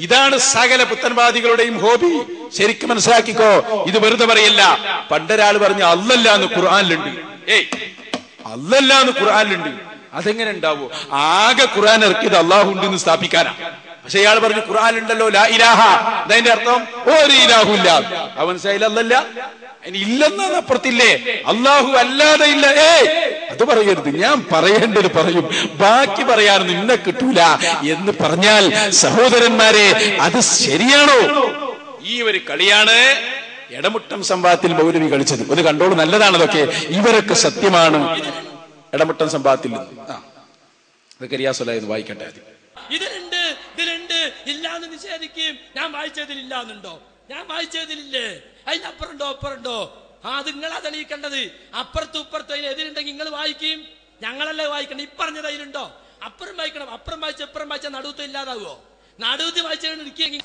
ഇതാണ് സകല പുത്തൻവാദികളുടെയും ഹോബി. ശരിക്കും മനസ്സിലാക്കിക്കോ, ഇത് വെറുതെ പറയല്ല. പണ്ടൊരാൾ പറഞ്ഞു അല്ലല്ലാന്ന് ഖുർആനിലുണ്ട്. അല്ലല്ലാന്ന് ഖുർആനിലുണ്ട്. അതെങ്ങനെ ഉണ്ടാവോ? ആകെ ഖുർആൻ ഇറക്കിയത് അള്ളാഹു ഉണ്ടെന്ന് സ്ഥാപിക്കാനാ. പക്ഷെ ഇയാൾ പറഞ്ഞു ഖുർആനിലുണ്ടല്ലോ ലാ ഇലാഹ, അതിന്റെ അർത്ഥം ഒരു ഇലാഹുല്ല. അവൻ സൈലല്ല, ഇനി ഇല്ലെന്നാണ് അപ്പുറത്തില്ലേ, അള്ളാഹു അല്ലാതെ ഇല്ല. അത് പറയരുത്, ഞാൻ പറയേണ്ടത് പറയും, ബാക്കി പറയാൻ നിന്നെ കിട്ടൂല എന്ന് പറഞ്ഞാൽ സഹോദരന്മാരെ, അത് ശരിയാണോ? ഈ ഒരു കളിയാണ് ഇടമുട്ടം സംവാദത്തിൽ മൗലവി കളിച്ചത്. ഒന്ന് കണ്ടോളൂ, നല്ലതാണ് അതൊക്കെ. ഇവരൊക്കെ സത്യമാണ്. ഇടമുട്ടം സംവാദത്തിൽ റിയാസുലായി വായിക്കട്ടെ. ഇതിലുണ്ട് ഇല്ലാന്ന് നിഷേധിക്കും. ഞാൻ വായിച്ചതിലില്ലാന്നുണ്ടോ? ഞാൻ വായിച്ചതിലില്ലേ? അതിനപ്പുറണ്ടോ അപ്പുറണ്ടോ? അത് നിങ്ങളാ തെളിയിക്കേണ്ടത്. അപ്പുറത്തും ഇപ്പുറത്തും അതിന് എതിരുണ്ടെങ്കിൽ നിങ്ങൾ വായിക്കും, ഞങ്ങളല്ലേ വായിക്കണം. ഇപ്പറഞ്ഞത് അതിലുണ്ടോ? അപ്പുറം വായിക്കണം. അപ്പുറം വായിച്ച ഇപ്പുറം വായിച്ച നടുവത്ത് ഇല്ലാതാവോ? നടുവത്ത് വായിച്ചിരിക്കുക.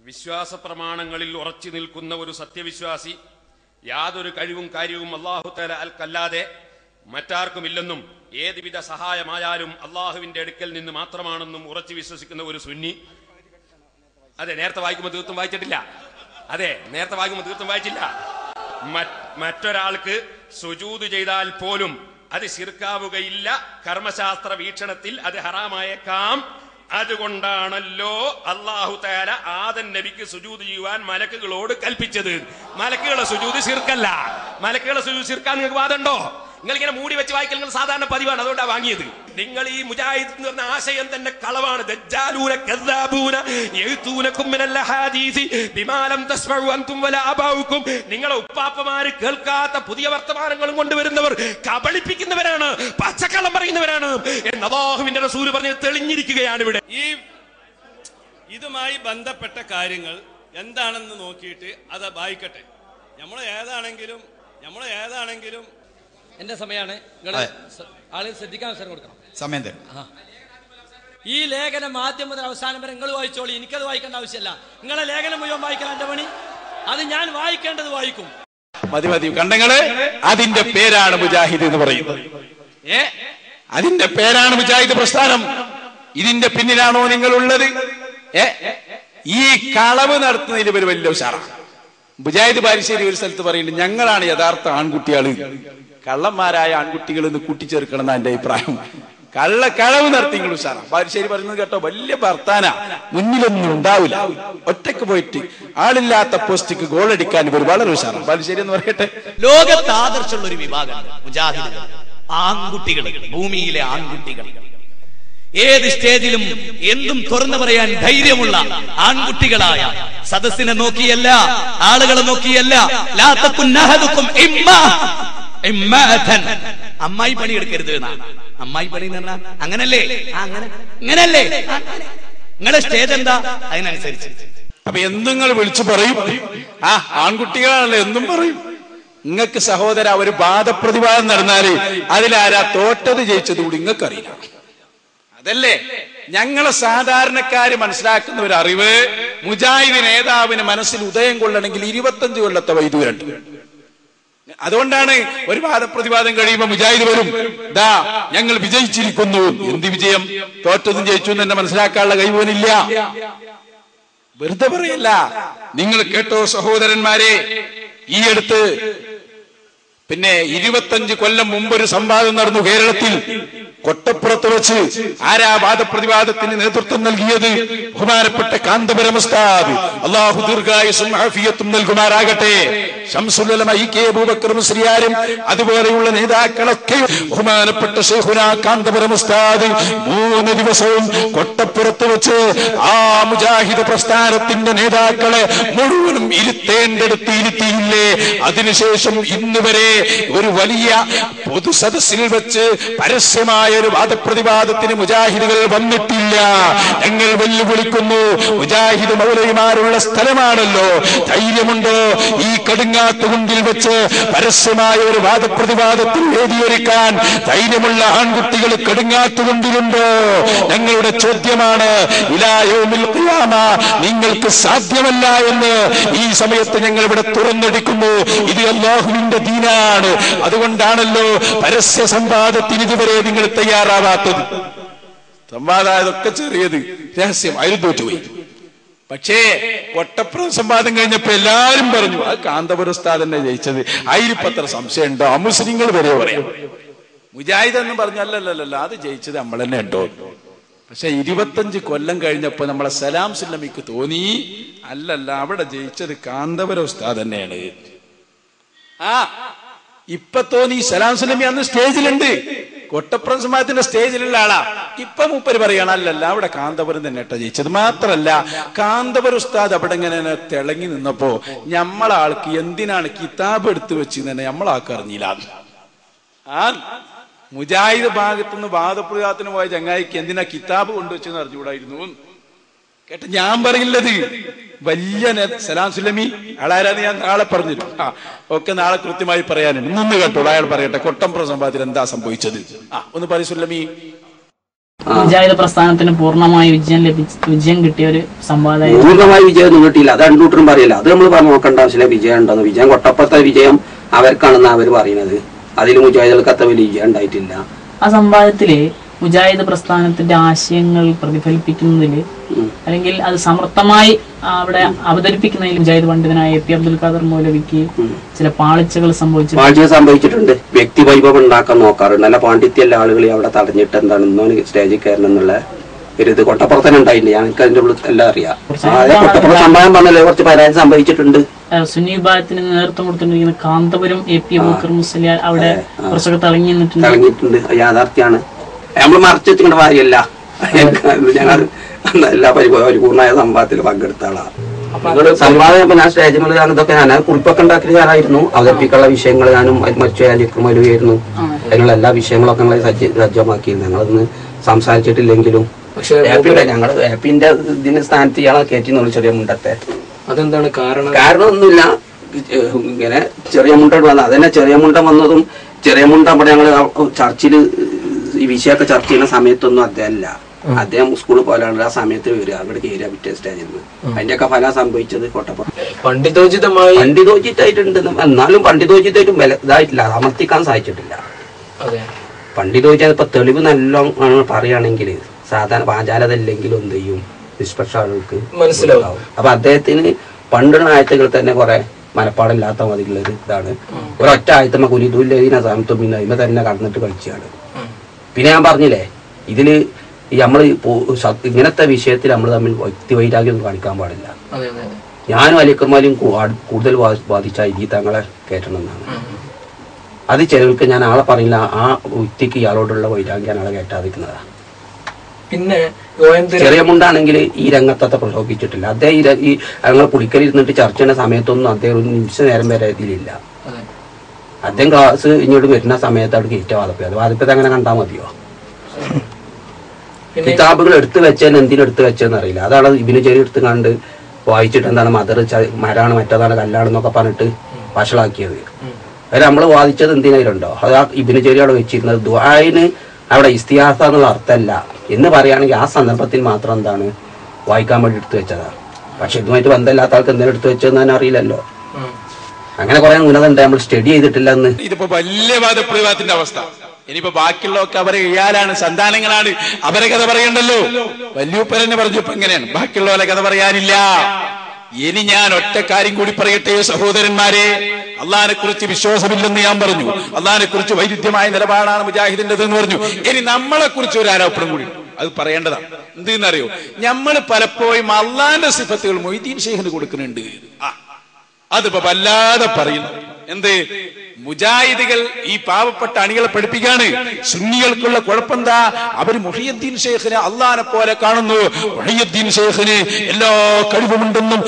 വിശ്വാസ പ്രമാണങ്ങളിൽ ഉറച്ചു നിൽക്കുന്ന ഒരു സത്യവിശ്വാസി യാതൊരു കഴിവും കാര്യവും അല്ലാഹു തആല അല്ലാതെ മറ്റാർക്കുമില്ലെന്നും ഏതുവിധ സഹായമായാലും അള്ളാഹുവിന്റെ അടുക്കൽ നിന്ന് മാത്രമാണെന്നും ഉറച്ചു വിശ്വസിക്കുന്ന ഒരു സുന്നി. അതെ, നേരത്തെ വായിക്കുമ്പോൾ തീർത്തും വായിച്ചിട്ടില്ല. മറ്റൊരാൾക്ക് സുജൂദ് ചെയ്താൽ പോലും അത് ശിർക്കാവുകയില്ല. കർമ്മശാസ്ത്ര വീക്ഷണത്തിൽ അത് ഹറാമായേക്കാം. അതുകൊണ്ടാണല്ലോ അല്ലാഹു തആല ആദം നബിക്ക് സുജൂദ് ചെയ്യുവാൻ മലക്കുകളോട് കൽപ്പിച്ചത്. മലക്കുകളെ സുജൂദ് ശിർക്കല്ല. മലക്കുകളെ സുജൂദ് ശിർക്കാൻ നിങ്ങൾക്ക് വാദമുണ്ടോ? നിങ്ങൾ ഇങ്ങനെ മൂടി വെച്ച് വായിക്കൽ നിങ്ങൾ സാധാരണ പതിവാണ്, അതുകൊണ്ടാണ് വാങ്ങിയത്. നിങ്ങൾ ഈ മുജാഹിദ് എന്ന് പറഞ്ഞ ആശയം തന്നെ കളവാണ്. ദജ്ജാലൂന കദ്ദാബൂന യഅ്തൂനകും മിനൽ അഹാദീസി ബിമാ ലം തസ്മഉ അൻതും വലാ അബാഉകും. നിങ്ങളെ ഉപ്പാപ്പമാര് കേൾക്കാത്ത പുതിയ വർത്തമാനങ്ങളും കൊണ്ടുവരുന്നവർ കബളിപ്പിക്കുന്നവരാണ്, പച്ചക്കള്ളം പറയുന്നവരാണ് എന്ന് അല്ലാഹുവിന്റെ റസൂൽ പറഞ്ഞ് തെളിഞ്ഞിരിക്കുകയാണ്. ഇവിടെ ഇതുമായി ബന്ധപ്പെട്ട കാര്യങ്ങൾ എന്താണെന്ന് നോക്കിയിട്ട് അത് വായിക്കട്ടെ. നമ്മൾ ഏതാണെങ്കിലും എന്റെ സമയമാണ്. ആളുകൾ ശ്രദ്ധിക്കാൻ അവസരം കൊടുക്കണം. സമയം തരും. ഈ ലേഖനം ആദ്യം മുതൽ അവസാനം വരെ നിങ്ങൾ വായിച്ചോളി. എനിക്കത് വായിക്കേണ്ട ആവശ്യമില്ല. നിങ്ങളെ ലേഖനം മുഴുവൻ വായിക്കാൻ എന്റെ പണി. അത് ഞാൻ വായിക്കേണ്ടത് വായിക്കും. മതി കണ്ടങ്ങള്, അതിന്റെ പേരാണ് മുജാഹിദ് എന്ന് പറയുന്നത്. അതിന്റെ പേരാണ് മുജാഹിദ് പ്രസ്ഥാനം. ഇതിന്റെ പിന്നിലാണോ നിങ്ങളുള്ളത്? ഈ കളവ് നടത്തുന്നതിൽ ഒരു വലിയ ഉഷാറാണ്. മുജാഹിദ് ബാലുശ്ശേരി ഒരു സ്ഥലത്ത് പറയുന്നുണ്ട്, ഞങ്ങളാണ് യഥാർത്ഥ ആൺകുട്ടികൾ, കള്ളന്മാരായ ആൺകുട്ടികൾ എന്ന് കൂട്ടിച്ചേർക്കണം എന്നാണ് എന്റെ അഭിപ്രായം. കളവ് നടത്തി നിങ്ങൾ ഉഷാറാ. ബാലുശ്ശേരി പറയുന്നത് കേട്ടോ, വലിയ ഭർത്താന, മുന്നിലൊന്നും ഉണ്ടാവില്ല, ഒറ്റക്ക് പോയിട്ട് ആളില്ലാത്ത പോസ്റ്റിക്ക് ഗോളടിക്കാൻ ഇവർ വളരെ ഉഷാറാണ്. ബാലുശ്ശേരി എന്ന് പറയട്ടെ. ലോകത്ത് ആദർശമുള്ള ഒരു വിഭാഗം മുജാഹിദുകൾ, ആൺകുട്ടികൾ, ഭൂമിയിലെ ആൺകുട്ടികൾ. ഏത് സ്റ്റേജിലും എന്തും തുറന്നു പറയാൻ ധൈര്യമുള്ള ആൺകുട്ടികളായ, സദസ്സിനെ നോക്കിയല്ല, ആളുകളെ നോക്കിയല്ല. അമ്മായി പണി എടുക്കരുത് എന്നാണ്. അമ്മായി പണി എന്ന് പറഞ്ഞാൽ അങ്ങനല്ലേ, അങ്ങനല്ലേ, നിങ്ങളെ സ്റ്റേജ് എന്താ അതിനനുസരിച്ച്. അപ്പൊ എന്തും നിങ്ങൾ വിളിച്ചു പറയും. ആൺകുട്ടികളാണല്ലോ എന്തും പറയും. നിങ്ങൾക്ക് സഹോദര ഒരു വാദപ്രതിവാദം നടന്നാല് അതിലാരാ തോറ്റത് ജയിച്ചത് കൂടി നിങ്ങൾക്കറിയില്ല. അതല്ലേ ഞങ്ങളെ സാധാരണക്കാര് മനസ്സിലാക്കുന്ന ഒരു അറിവ്. മുജാഹിദ് നേതാവിന് മനസ്സിൽ ഉദയം കൊള്ളണമെങ്കിൽ 25 കൊല്ലത്തെ വൈദൂരണ്ട്. അതുകൊണ്ടാണ് ഒരു വാദപ്രതിവാദം കഴിയുമ്പോ മുജാഹിദ് വരും, ദാ ഞങ്ങൾ വിജയിച്ചിരിക്കുന്നു. എന്ത് വിജയം? തോറ്റതും ജയിച്ചു എന്ന് തന്നെ മനസ്സിലാക്കാനുള്ള കഴിവനില്ല. വെറുതെ പറയല്ല. നിങ്ങൾ കേട്ടോ സഹോദരന്മാരെ, ഈ അടുത്ത് 25 കൊല്ലം മുമ്പ് ഒരു സംവാദം നടന്നു കേരളത്തിൽ. കൊട്ടപ്പുറത്ത് വെച്ച് ആരാ വാദപ്രതിവാദത്തിന് നേതൃത്വം നൽകിയത്? ബഹുമാനപ്പെട്ട കാന്തപുരം ഉസ്താദ്, അല്ലാഹു ദീർഘായുസ്സും ആഫിയത്തും നൽകുമാറാകട്ടെ. ശംസുൽ ഉലമ ഇ.കെ. അബൂബക്കർ മുസ്ലിയാരും അതുപോലെയുള്ള നേതാക്കളൊക്കെ ബഹുമാനപ്പെട്ട ശൈഖുനാ കാന്തപുരം ഉസ്താദ് 3 ദിവസവും കൊട്ടപ്പുറത്ത് വെച്ച് ആ മുജാഹിദ് പ്രസ്ഥാനത്തിന്റെ നേതാക്കളെ മുഴുവനും ഇരുത്തേണ്ടടുത്ത് ഇരുത്തിയില്ലേ? അതിനുശേഷം ഇന്ന് വരെ ഒരു വലിയ പൊതുസദസ്സിൽ വെച്ച് പരസ്യമായ ഒരു വാദപ്രതിവാദത്തിന് മുജാഹിദുകൾ വന്നിട്ടില്ല. ഞങ്ങൾ വെല്ലുവിളിക്കുന്നു. മുജാഹിദ് മൗലവിമാരുള്ള സ്ഥലമാണല്ലോ. ധൈര്യമുണ്ടോ ഈ കടുങ്ങാത്തുകുണ്ടിൽ വെച്ച് പരസ്യമായ ഒരു വാദപ്രതിവാദത്തിന് വേദിയൊരുക്കാൻ ധൈര്യമുള്ള ആൺകുട്ടികൾ കടുങ്ങാത്തുകുണ്ടിലുണ്ടോ? ഞങ്ങളുടെ ചോദ്യമാണ്. ഇലാ യൗമിൽ ഖിയാമ നിങ്ങൾക്ക് സാധ്യമല്ല എന്ന് ഈ സമയത്ത് ഞങ്ങൾ ഇവിടെ തുറന്നെടുക്കുന്നു. ഇത് അല്ലാഹുവിന്റെ ദീനാണ്. അതുകൊണ്ടാണല്ലോ പരസ്യ സംവാദത്തിന് ഇതുവരെ നിങ്ങൾ തയ്യാറാവാത്തത്. സംവാദമൊക്കെ ചെറിയത് രഹസ്യമായിരുന്നു, തോറ്റുപോയി. പക്ഷേ കൊട്ടപ്പുറം സംവാദം കഴിഞ്ഞപ്പോ എല്ലാരും പറഞ്ഞു അത് കാന്തപുരം ഉസ്താദ് തന്നെ ജയിച്ചത്. അതിലിപ്പത്ര സംശയം ഉണ്ടോ? അമുസ്ലിങ്ങൾ വരെ പറയാം. മുജാഹിദ് എന്ന് പറഞ്ഞല്ലല്ല, അത് ജയിച്ചത് നമ്മൾ തന്നെ ഉണ്ടോ? പക്ഷെ 25 കൊല്ലം കഴിഞ്ഞപ്പോ നമ്മളെ സലാം സുല്ലമിക്ക് തോന്നി അല്ലല്ല, അവിടെ ജയിച്ചത് കാന്തപുരം ഉസ്താദ് തന്നെയാണ്. ഇപ്പൊ തോന്നി. സലാം സുല്ലമി അന്ന് സ്റ്റേജിലുണ്ട്, കൊട്ടപ്പുറം സമാജത്തിന്റെ സ്റ്റേജിലുള്ള ആളാ. ഇപ്പൊ മൂപ്പര് പറയാണ് അല്ലല്ല, അവിടെ കാന്തപുരം തന്നെ കേട്ടോ ജയിച്ചത്. മാത്രല്ല കാന്തപുരം ഉസ്താദ് അവിടെ ഇങ്ങനെ തിളങ്ങി നിന്നപ്പോ നമ്മളാൾക്ക് എന്തിനാണ് കിതാബ് എടുത്തു വെച്ച് തന്നെ നമ്മളാൾക്ക് അറിഞ്ഞില്ല. മുജാഹിദ് ഭാഗത്തുനിന്ന് വാദപ്രതിവാദത്തിന് പോയ ചങ്ങായിക്ക് എന്തിനാ കിതാബ് കൊണ്ടുവച്ചെന്ന് അറിഞ്ഞുകൂടായിരുന്നു കേട്ട. ഞാൻ പറയില്ലത് വലിയ സലാം സുല്ലമി അയാളാരാന്ന് ഞാൻ നാളെ പറഞ്ഞിട്ടു. ഒക്കെ നാളെ കൃത്യമായി പറയാനുണ്ട്. നിന്ന് കേട്ടോളൂ, അയാൾ പറയട്ടെ കൊട്ടപ്പുറം സംവാദത്തിൽ എന്താ സംഭവിച്ചത്. ഒന്ന് പറയൂ സുല്ലമി. മുജാഹിദ് പ്രസ്ഥാനത്തിന് പൂർണ്ണമായി വിജയം കിട്ടിയ ഒരു സംവാദം. പൂർണ്ണമായി വിജയം കിട്ടിയില്ല, അത് രണ്ടൂട്ടരും പറയില്ല. അത് നമ്മൾ പറഞ്ഞു നോക്കേണ്ട ആവശ്യമില്ല. വിജയം ഉണ്ടെന്ന്. വിജയം കൊട്ടപ്പുറത്തെ വിജയം അവർക്കാണെന്ന് അവർ പറയുന്നത്. അതിൽ മുജാഹിദുകൾക്ക് അത്ര വലിയ വിജയം ഉണ്ടായിട്ടില്ല. ആ സംവാദത്തില് മുജാഹിദ് പ്രസ്ഥാനത്തിന്റെ ആശയങ്ങൾ പ്രതിഫലിപ്പിക്കുന്നതിൽ അല്ലെങ്കിൽ അത് സമർത്ഥമായി അവിടെ അവതരിപ്പിക്കുന്നതിൽ മുജാഹിദ് പണ്ഡിതനായ എ.പി. അബ്ദുൽ ഖാദർ മൗലവിക്ക് ചില പാളിച്ചകൾ സംഭവിച്ചിട്ടുണ്ട്. വ്യക്തി വൈഭവം ഉണ്ടാക്കാൻ നോക്കാറുണ്ട്. നല്ല പാണ്ഡിത്യല്ല ആളുകളെ അവിടെ തടഞ്ഞിട്ട് എന്താണ് ഇന്നോന് സ്റ്റേജിൽ കയറണം എന്നുള്ള ഒരു ഇത് കൊട്ടപ്പുറത്തന്നെ ഉണ്ടായില്ല. ഞങ്ങൾക്ക് അതിന്റെ ഉള്ളിൽ എല്ലാം അറിയാം. കൊട്ടപ്പുറം സംഭവം പറഞ്ഞാൽ കുറച്ച് പരാതി സംഭവിച്ചിട്ടുണ്ട്. സുന്നി വിഭാഗത്തിന് നേതൃത്വം കൊടുത്തിരിക്കുന്ന കാന്തപുരം എ.പി. അബൂബക്കർ മുസ്ലിയാർ അവിടെ കുറച്ചൊക്കെ തിളങ്ങി നിന്നിട്ടുണ്ട്. യാഥാർത്ഥ്യമാണ്. നമ്മൾ മറച്ചു വെച്ചിട്ട് കാര്യമല്ല. ഞങ്ങൾ എല്ലാ പരിപൂർണമായ സംവാദത്തിൽ പങ്കെടുത്ത ആളാണ്. സംവാദം ഞാൻ സ്റ്റേജിൽ ഇതൊക്കെ ഞാൻ കുറിപ്പൊക്കെ ഉണ്ടാക്കിയ ഞാനായിരുന്നു. അവതരിപ്പിക്കാനുള്ള വിഷയങ്ങൾ ഞാനും മരിച്ചുമലുമായിരുന്നു. അതിനുള്ള എല്ലാ വിഷയങ്ങളൊക്കെ ഞങ്ങൾ സജ്ജമാക്കിയിരുന്നു. ഞങ്ങളൊന്ന് സംസാരിച്ചിട്ടില്ലെങ്കിലും പക്ഷെ ഞങ്ങള് ഹാപ്പിന്റെ ഇതിന്റെ സ്ഥാനത്ത് ഇയാളെ കയറ്റിന്നുള്ളൂ ചെറിയ മുണ്ടത്തെ. അതെന്താണ് കാരണം? കാരണമൊന്നുമില്ല, ഇങ്ങനെ ചെറിയ മുണ്ട വന്നത്. അതന്നെ ചെറിയ മുണ്ട വന്നതും ചെറിയ മുണ്ട അവിടെ ഞങ്ങള് ചർച്ചിൽ ഈ വിഷയമൊക്കെ ചർച്ച ചെയ്യുന്ന സമയത്തൊന്നും അദ്ദേഹമല്ല. അദ്ദേഹം സ്കൂളിൽ പോലാണ് ആ സമയത്ത് വരിക, അവിടെ കയറുക പിറ്റേ സ്റ്റേജിൽ നിന്ന്. അതിന്റെയൊക്കെ ഫലം സംഭവിച്ചത് കോട്ടപ്പുറം. പണ്ഡിതോചിതമായിട്ടുണ്ട്, എന്നാലും പണ്ഡിതോചിതമായിട്ടും ഇതായിട്ടില്ല, അമർത്തിക്കാൻ സാധിച്ചിട്ടില്ല. പണ്ഡിതോചിത ഇപ്പൊ തെളിവ് നല്ലോണം പറയുകയാണെങ്കിൽ സാധാരണ പാചാലത ഇല്ലെങ്കിലും എന്ത് ചെയ്യും, നിഷ്പക്ഷ ആളുകൾക്ക് മനസ്സിലാവും. അപ്പൊ അദ്ദേഹത്തിന് പണ്ടുള്ള ആയത്തുകൾ തന്നെ കുറെ മനപ്പാടില്ലാത്ത മതിയുള്ളൊരു ഇതാണ്. ഒരൊറ്റ ആയത്തമ്മ കുലിദുല്ലദീന സഅംതും മിൻ അതിമ തന്നെ കടന്നിട്ട് കളിച്ചാണ്. പിന്നെ ഞാൻ പറഞ്ഞില്ലേ, ഇതില് നമ്മൾ ഇങ്ങനത്തെ വിഷയത്തിൽ നമ്മൾ തമ്മിൽ വ്യക്തി വൈരാഗ്യം കാണിക്കാൻ പാടില്ല. ഞാനും അലിക്കന്മാരും കൂടുതൽ ബാധിച്ച ഈ തങ്ങളെ കയറ്റണമെന്നാണ്. അത് ചിലർക്ക് ഞാൻ ആളെ പറയില്ല, ആ വ്യക്തിക്ക് ഇയാളോടുള്ള വൈരാഗ്യം ആളെ കയറ്റാതിരിക്കുന്നതാ. പിന്നെ ചെറിയ മുണ്ടാണെങ്കിൽ ഈ രംഗത്തെ പ്രലോഭിച്ചിട്ടില്ല. അദ്ദേഹം ഈ ഞങ്ങൾ പുളിക്കലിരുന്നിട്ട് ചർച്ച ചെയ്യുന്ന സമയത്തൊന്നും അദ്ദേഹം ഒരു നിമിഷ നേരം വരെ ഇതിലില്ല. അദ്ദേഹം ക്ലാസ് ഇങ്ങോട്ട് വരുന്ന സമയത്ത് അവിടെ കയറ്റ വാദപ്പ, അത് വാദപ്പത് അങ്ങനെ കണ്ടാൽ മതിയോ? കിതാബുകൾ എടുത്തു വെച്ചതിന് എന്തിനെടുത്ത് വെച്ചതെന്ന് അറിയില്ല. അതാണ് ഇബിന് ചെറിയ എടുത്ത് കണ്ട് വായിച്ചിട്ട് എന്താണ് മരാണ് മറ്റേതാണ് കല്ലാണെന്നൊക്കെ പറഞ്ഞിട്ട് വഷളാക്കിയത്. അത് നമ്മൾ വാദിച്ചത് എന്തിനായിട്ടുണ്ടോ, അത് ആ ഇബിന് ചെറിയ അവിടെ വെച്ചിരുന്നത് ദുആന് അവിടെ ഇസ്തിഹാസ എന്നുള്ള അർത്ഥമല്ല എന്ന് പറയുകയാണെങ്കിൽ ആ സന്ദർഭത്തിൽ മാത്രം എന്താണ് വായിക്കാൻ വേണ്ടി എടുത്തു വെച്ചതാ. പക്ഷെ ഇതുമായിട്ട് ബന്ധമില്ലാത്ത ആൾക്ക് എന്തെങ്കിലും എടുത്തു വെച്ചതെന്ന് തന്നെ അറിയില്ലല്ലോ. അങ്ങനെ കുറെ ഉന്നതുണ്ട്, നമ്മൾ സ്റ്റഡി ചെയ്തിട്ടില്ല എന്ന്. ഇതിപ്പോ വലിയ വാദപ്രതിവാദത്തിന്റെ അവസ്ഥ. ഇനിയിപ്പോ ബാക്കിയുള്ളതൊക്കെ അവരെ ഇയാലാണ്, സന്താനങ്ങളാണ്, അവരെ കഥ പറയണ്ടല്ലോ. വല്യൂപ്പരനെ പറഞ്ഞു ഇപ്പൊ എങ്ങനെയാണ്, ബാക്കിയുള്ളവരെ കഥ പറയാനില്ല. ഇനി ഞാൻ ഒറ്റ കാര്യം കൂടി പറയട്ടെ സഹോദരന്മാരെ, അള്ളാഹിനെ കുറിച്ച് വിശ്വാസമില്ലെന്ന് ഞാൻ പറഞ്ഞു, അള്ളാഹിനെ കുറിച്ച് വൈരുദ്ധ്യമായ നിലപാടാണ് മുജാഹിദിന്റെത് എന്ന് പറഞ്ഞു. ഇനി നമ്മളെ കുറിച്ച് ഒരു ആരോപണം കൂടി അത് പറയേണ്ടതാണ്. എന്തെന്നറിയോ, നമ്മൾ പലപ്പോഴും അള്ളാഹിന്റെ സിഫത്തുകൾ മൊയ്തീൻ ശൈഖിന് കൊടുക്കുന്നുണ്ട്. അതിപ്പോ വല്ലാതെ പറയുന്നു. എന്ത് മുജാഹിദുകൾ ഈ പാവപ്പെട്ട അണികളെ പഠിപ്പിക്കാണ്. സുന്നികൾക്കുള്ള കുഴപ്പമെന്താ, അവര് മുഹിയുദ്ദീൻ ശൈഖിനെ അള്ളാഹിനെ പോലെ കാണുന്നു. മുഹിയുദ്ദീൻ ശൈഖിന് എല്ലാ കഴിവുമുണ്ടെന്നും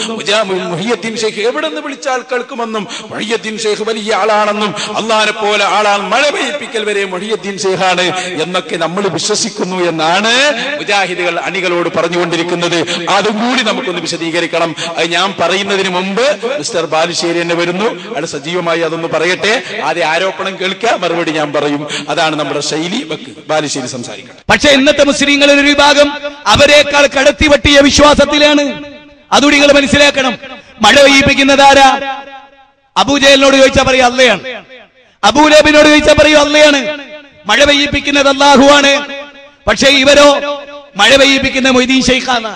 മുഹിയുദ്ദീൻ ശൈഖ് എവിടെ നിന്ന് വിളിച്ചാൽ കേൾക്കുമെന്നും മുഹിയുദ്ദീൻ ശൈഖ് വലിയ ആളാണെന്നും അള്ളാഹിനെ പോലെ ആളാണ്, മഴ പെയ്യിപ്പിക്കൽ വരെ മുഹിയുദ്ദീൻ ശൈഖാണ് എന്നൊക്കെ നമ്മൾ വിശ്വസിക്കുന്നു എന്നാണ് മുജാഹിദുകൾ അണികളോട് പറഞ്ഞുകൊണ്ടിരിക്കുന്നത്. അതും കൂടി നമുക്കൊന്ന് വിശദീകരിക്കണം. അത് ഞാൻ പറയുന്നതിന് മുമ്പ് മിസ്റ്റർ ബാലുശ്ശേരി എന്നെ വരുന്നു, അവിടെ സജീവമായി അതൊന്ന് പറയട്ടെ. ആദ്യം ആരോപണം കേൾക്കുക, മറുപടി ഞാൻ പറയും. അതാണ് നമ്മുടെ ശൈലി. ബാലുശ്ശേരി സംസാരിക്കട്ടെ. പക്ഷെ ഇന്നത്തെ മുസ്ലിങ്ങളിൽ ഒരു വിഭാഗം അവരെക്കാൾ കടത്തിവട്ടിയ വിശ്വാസത്തിലാണ്. അതുകൂടി നിങ്ങൾ മനസ്സിലാക്കണം. മഴ പെയ്യിപ്പിക്കുന്നതാരാ? അബൂജഹലിനോട് ചോദിച്ചാൽ പറയും അള്ളയാണ്, അബൂലഹബിനോട് ചോദിച്ചാൽ പറയും അള്ളയാണ്. മഴ പെയ്യിപ്പിക്കുന്നത് അല്ലാഹുവാണ്. പക്ഷെ ഇവരോ മഴ പെയ്യിപ്പിക്കുന്ന മൊയ്തീൻ ശൈഖാണ്.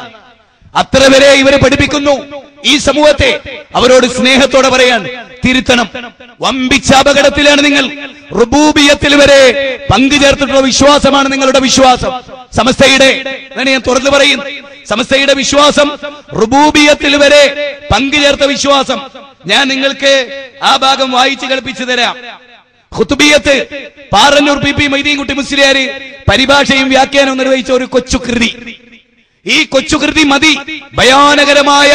അത്ര വരെ ഇവര് പഠിപ്പിക്കുന്നു ഈ സമൂഹത്തെ. അവരോട് സ്നേഹത്തോടെ പറയാൻ തിരുത്തണം. വമ്പിച്ച അപകടത്തിലാണ് നിങ്ങൾ. റുബൂബിയത്തിൽ വരെ പങ്കു ചേർത്തിട്ടുള്ള വിശ്വാസമാണ് നിങ്ങളുടെ വിശ്വാസം. സമസ്തയുടെ ഞാൻ തുറന്നു പറയും, സമസ്തയുടെ വിശ്വാസം റുബൂബിയത്തിൽ വരെ പങ്കു ചേർത്ത വിശ്വാസം. ഞാൻ നിങ്ങൾക്ക് ആ ഭാഗം വായിച്ചു കേൾപ്പിച്ചു തരാം. ഖുതുബിയത്ത് പാറന്നൂർ പി പി മൊയ്തീൻകുട്ടി മുസ്ലിയാര് പരിഭാഷയും വ്യാഖ്യാനവും നിർവഹിച്ച ഒരു കൊച്ചുകൃതി. ഈ കൊച്ചുകൃതി മതി ഭയാനകരമായ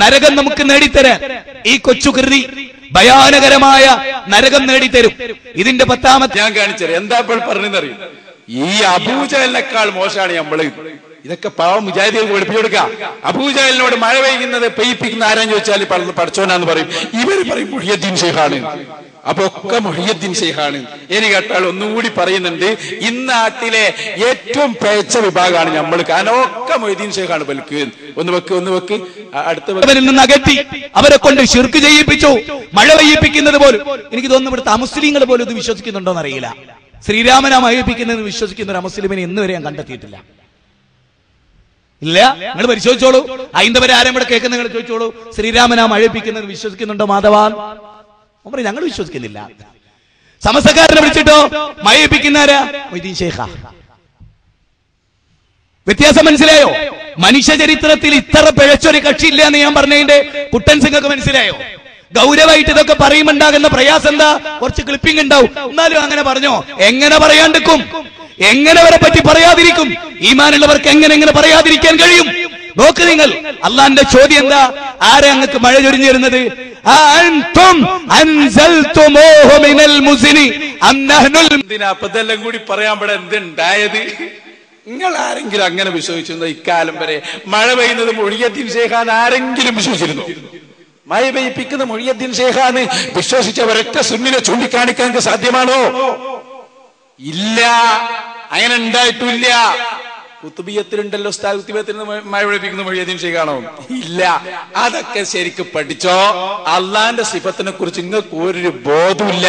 നരകം നമുക്ക് നേടിത്തരാൻ. ഈ കൊച്ചുകൃതി ഭയാനകരമായ നരകം നേടിത്തരും. ഇതിന്റെ 10ാമത്തെ ഞാൻ കാണിച്ചത് എന്താ ഇപ്പോൾ പറഞ്ഞറിയും. ഈ അബൂജഹലിനേക്കാൾ മോശമാണ് നമ്മള്. ഇതൊക്കെ പാവം മുജാഹിദികൾക്ക് പഠിപ്പിച്ചു കൊടുക്കുക. അബൂജഹലിനോട് മഴ പെയ്യുന്നത് പെയ്യിപ്പിക്കുന്ന ആരാന്ന് ചോദിച്ചാൽ പഠിച്ചോനാന്ന് പറയും. ഇവര് പറയും മുഹിയുദ്ദീൻ ശൈഖാണ്. അപ്പൊ ഒക്കെ മുഹിയുദ്ദീൻ ശൈഖാണ്. ഇനി കേട്ടാൽ ഒന്നുകൂടി പറയുന്നുണ്ട്, ഇന്നാട്ടിലെ ഏറ്റവും പേച്ച വിഭാഗമാണ് നമ്മൾ. കാരണം ഒക്കെ മൊയ്തീൻ ശൈഖാണ് പൽക്ക്. ഒന്ന് വെക്ക് അടുത്തവരിൽ നിന്ന് അകറ്റി അവരെ കൊണ്ട് ശിർക്ക് ചെയ്യിപ്പിച്ചു. മഴ പെയ്യിപ്പിക്കുന്നത് പോലും എനിക്ക് തോന്നുന്നു ഇവിടുത്തെ അമുസ്ലിങ്ങൾ പോലും ഇത് വിശ്വസിക്കുന്നുണ്ടോ എന്നറിയില്ല. ശ്രീരാമനാ മഴയിപ്പിക്കുന്നത് വിശ്വസിക്കുന്ന ഒരു അമുസ്ലിമിനെ ഇന്ന് വരെ ഞാൻ കണ്ടെത്തിയിട്ടില്ല. ഇല്ല, നിങ്ങൾ പരിശോധിച്ചോളൂ. ഹൈന്ദവരെ ആരും ഇവിടെ കേൾക്കുന്ന നിങ്ങൾ ചോദിച്ചോളൂ, ശ്രീരാമനാ മഴയിപ്പിക്കുന്നത് വിശ്വസിക്കുന്നുണ്ടോ മാധവാൻ? ഞങ്ങൾ വിശ്വസിക്കുന്നില്ല. സമസ്തക്കാരനെ വിളിച്ചിട്ടോ മഴയിപ്പിക്കുന്നവരാ മൊയ്തീൻ ശൈഖാ. വ്യത്യാസം മനസ്സിലായോ? മനുഷ്യ ചരിത്രത്തിൽ ഇത്ര പിഴച്ചൊരു കക്ഷി ഇല്ല എന്ന് ഞാൻ പറഞ്ഞതിന്റെ കുട്ടൻ സിംഗൊക്കെ മനസ്സിലായോ? ഗൗരവമായിട്ട് ഇതൊക്കെ പറയുമ്പോണ്ടാകുന്ന പ്രയാസം എന്താ? കുറച്ച് ക്ലിപ്പിംഗ് ഉണ്ടാവും. എന്നാലും അങ്ങനെ പറഞ്ഞോ? എങ്ങനെ പറയാണ്ടിരിക്കും? എങ്ങനെ അവരെ പറ്റി പറയാതിരിക്കും? ഈമാനുള്ളവർക്ക് എങ്ങനെ പറയാതിരിക്കാൻ കഴിയും? നോക്ക് നിങ്ങൾ, അള്ളാന്റെ ചോദ്യം എന്താ? ആരെ അങ്ങക്ക് മഴ ചൊരിഞ്ഞു തരുന്നത്? അതെല്ലാം കൂടി പറയാൻ ഇവിടെ എന്തുണ്ടായത്? നിങ്ങൾ ആരെങ്കിലും അങ്ങനെ വിശ്വസിച്ചിരുന്നോ? ഇക്കാലം വരെ മഴ പെയ്യുന്നത് മുഹിയുദ്ദീൻ ശൈഖാൻ ആരെങ്കിലും വിശ്വസിച്ചിരുന്നു? മഴ പെയ്യിപ്പിക്കുന്ന മുഹിയുദ്ദീൻ ശൈഖാന് വിശ്വസിച്ച ഒരൊറ്റ സുന്നിനെ ചൂണ്ടിക്കാണിക്കാൻ സാധ്യമാണോ? ഇല്ല, അങ്ങനെ ഉണ്ടായിട്ടില്ല. കുത്തുബിയത്തിലുണ്ടല്ലോ ഉസ്താദ്, കുത്തുബിയത്തിൽ മഴ പെയ്യിപ്പിക്കുന്ന മുഹിയുദ്ദീൻ ശൈഖാണോ? ഇല്ല. അതൊക്കെ ശരിക്കും പഠിച്ചോ. അള്ളാന്റെ സിഫത്തിനെ കുറിച്ച് നിങ്ങൾക്ക് ഒരു ബോധമില്ല.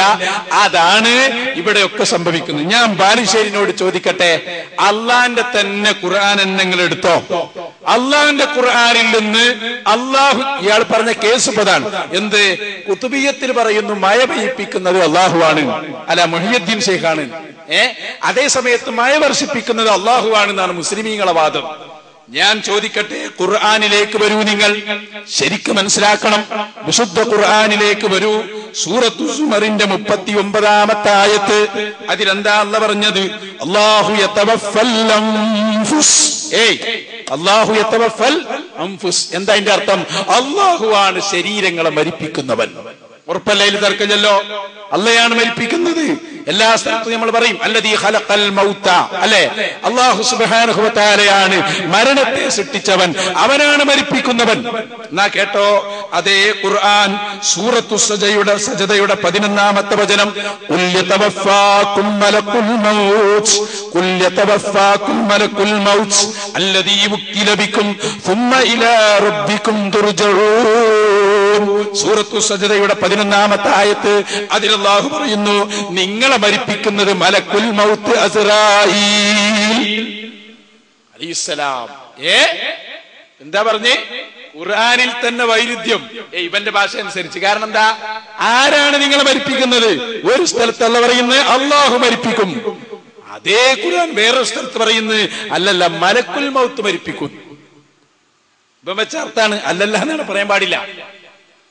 അതാണ് ഇവിടെയൊക്കെ സംഭവിക്കുന്നത്. ഞാൻ ബാലുശ്ശേരിനോട് ചോദിക്കട്ടെ, അള്ളാന്റെ തന്നെ ഖുർആൻ നിങ്ങൾ എടുത്തോ? അള്ളാന്റെ ഖുർആനിൽ നിന്ന് അള്ളാഹു, ഇയാൾ പറഞ്ഞ കേസ് പതാണ് എന്ത്? കുത്തുബിയത്തിൽ പറയുന്നു മഴ പെയ്യിപ്പിക്കുന്നത് അള്ളാഹുവാണ്, അല്ല മുഹിയുദ്ദീൻ ശൈഖാണ്. അതേ സമയത്ത് മഴ വർഷിപ്പിക്കുന്നത് അള്ളാഹുവാണെന്നാണ് മുസ്ലിമീങ്ങളെ വാദം. ഞാൻ ചോദിക്കട്ടെ, ഖുർആനിലേക്ക് വരൂ. നിങ്ങൾ ശരിക്കും മനസ്സിലാക്കണം. വിശുദ്ധ ഖുർആനിലേക്ക് വരൂ. സൂറത്തു സുമറിന്റെ 39-ാമത്തെ ആയത്ത്. അതിലെന്താ അല്ലാഹു പറഞ്ഞത്? അല്ലാഹു യതവഫൽ അൻഫുസ്. അല്ലാഹു യതവഫൽ അൻഫുസ് എന്താ അതിന്റെ അർത്ഥം? അല്ലാഹുവാണ് ശരീരങ്ങളെ മരിപ്പിക്കുന്നവൻ. ഉറപ്പല്ലേ? തർക്കമില്ലല്ലോ. അള്ളയാണ് മരിപ്പിക്കുന്നത്. എല്ലാ സ്ഥലത്തും നമ്മൾ പറയും അല്ലദീ ഖലഖൽ മൗത, അല്ലേ? അല്ലാഹു സുബ്ഹാനഹു വ തആലയാണ് മരണത്തെ സൃഷ്ടിച്ചവൻ, അവനാണ് മരിപ്പിക്കുന്നവൻ. എന്നാ കേട്ടോ, അതേ ഖുർആൻ സൂറത്തു സജദയുടെ 11-ാമത്തെ വചനം, ഖുൽ യതവഫാകും മലക്കുൽ മൗത്ത്, ഖുൽ യതവഫാകും മലക്കുൽ മൗത്ത് അല്ലദീ വുക്കില ബികും സുമ്മ ഇലാ റബ്ബികും തുർജഊൻ. സൂറത്തു സജദയുടെ 11-ാമത്തെ ആയത്ത്. അതിൽ അല്ലാഹു പറയുന്നു, നിങ്ങളെ മരിപ്പിക്കുന്നത് മലക്കുൽ മൗത്ത് അസ്റായീൽ അലൈഹിസ്സലാം. എന്താ പറഞ്ഞേ? ഖുർആനിൽ തന്നെ വൈരുദ്ധ്യം ഇവന്റെ ഭാഷ അനുസരിച്ച്. കാരണം എന്താ? ആരാണ് നിങ്ങളെ മരിപ്പിക്കുന്നത്? ഒരു സ്ഥലത്ത് അല്ലാഹു പറയുന്നത് അള്ളാഹു മരിപ്പിക്കും, അതേ ഖുർആൻ വേറൊരു സ്ഥലത്ത് പറയുന്നത് അല്ലല്ല മലക്കുൽ മൗത്ത് മരിപ്പിക്കും. ഇപ്പം വെച്ച അർത്ഥാണ്, അല്ലല്ല എന്നാണ് പറയാൻ പാടില്ല.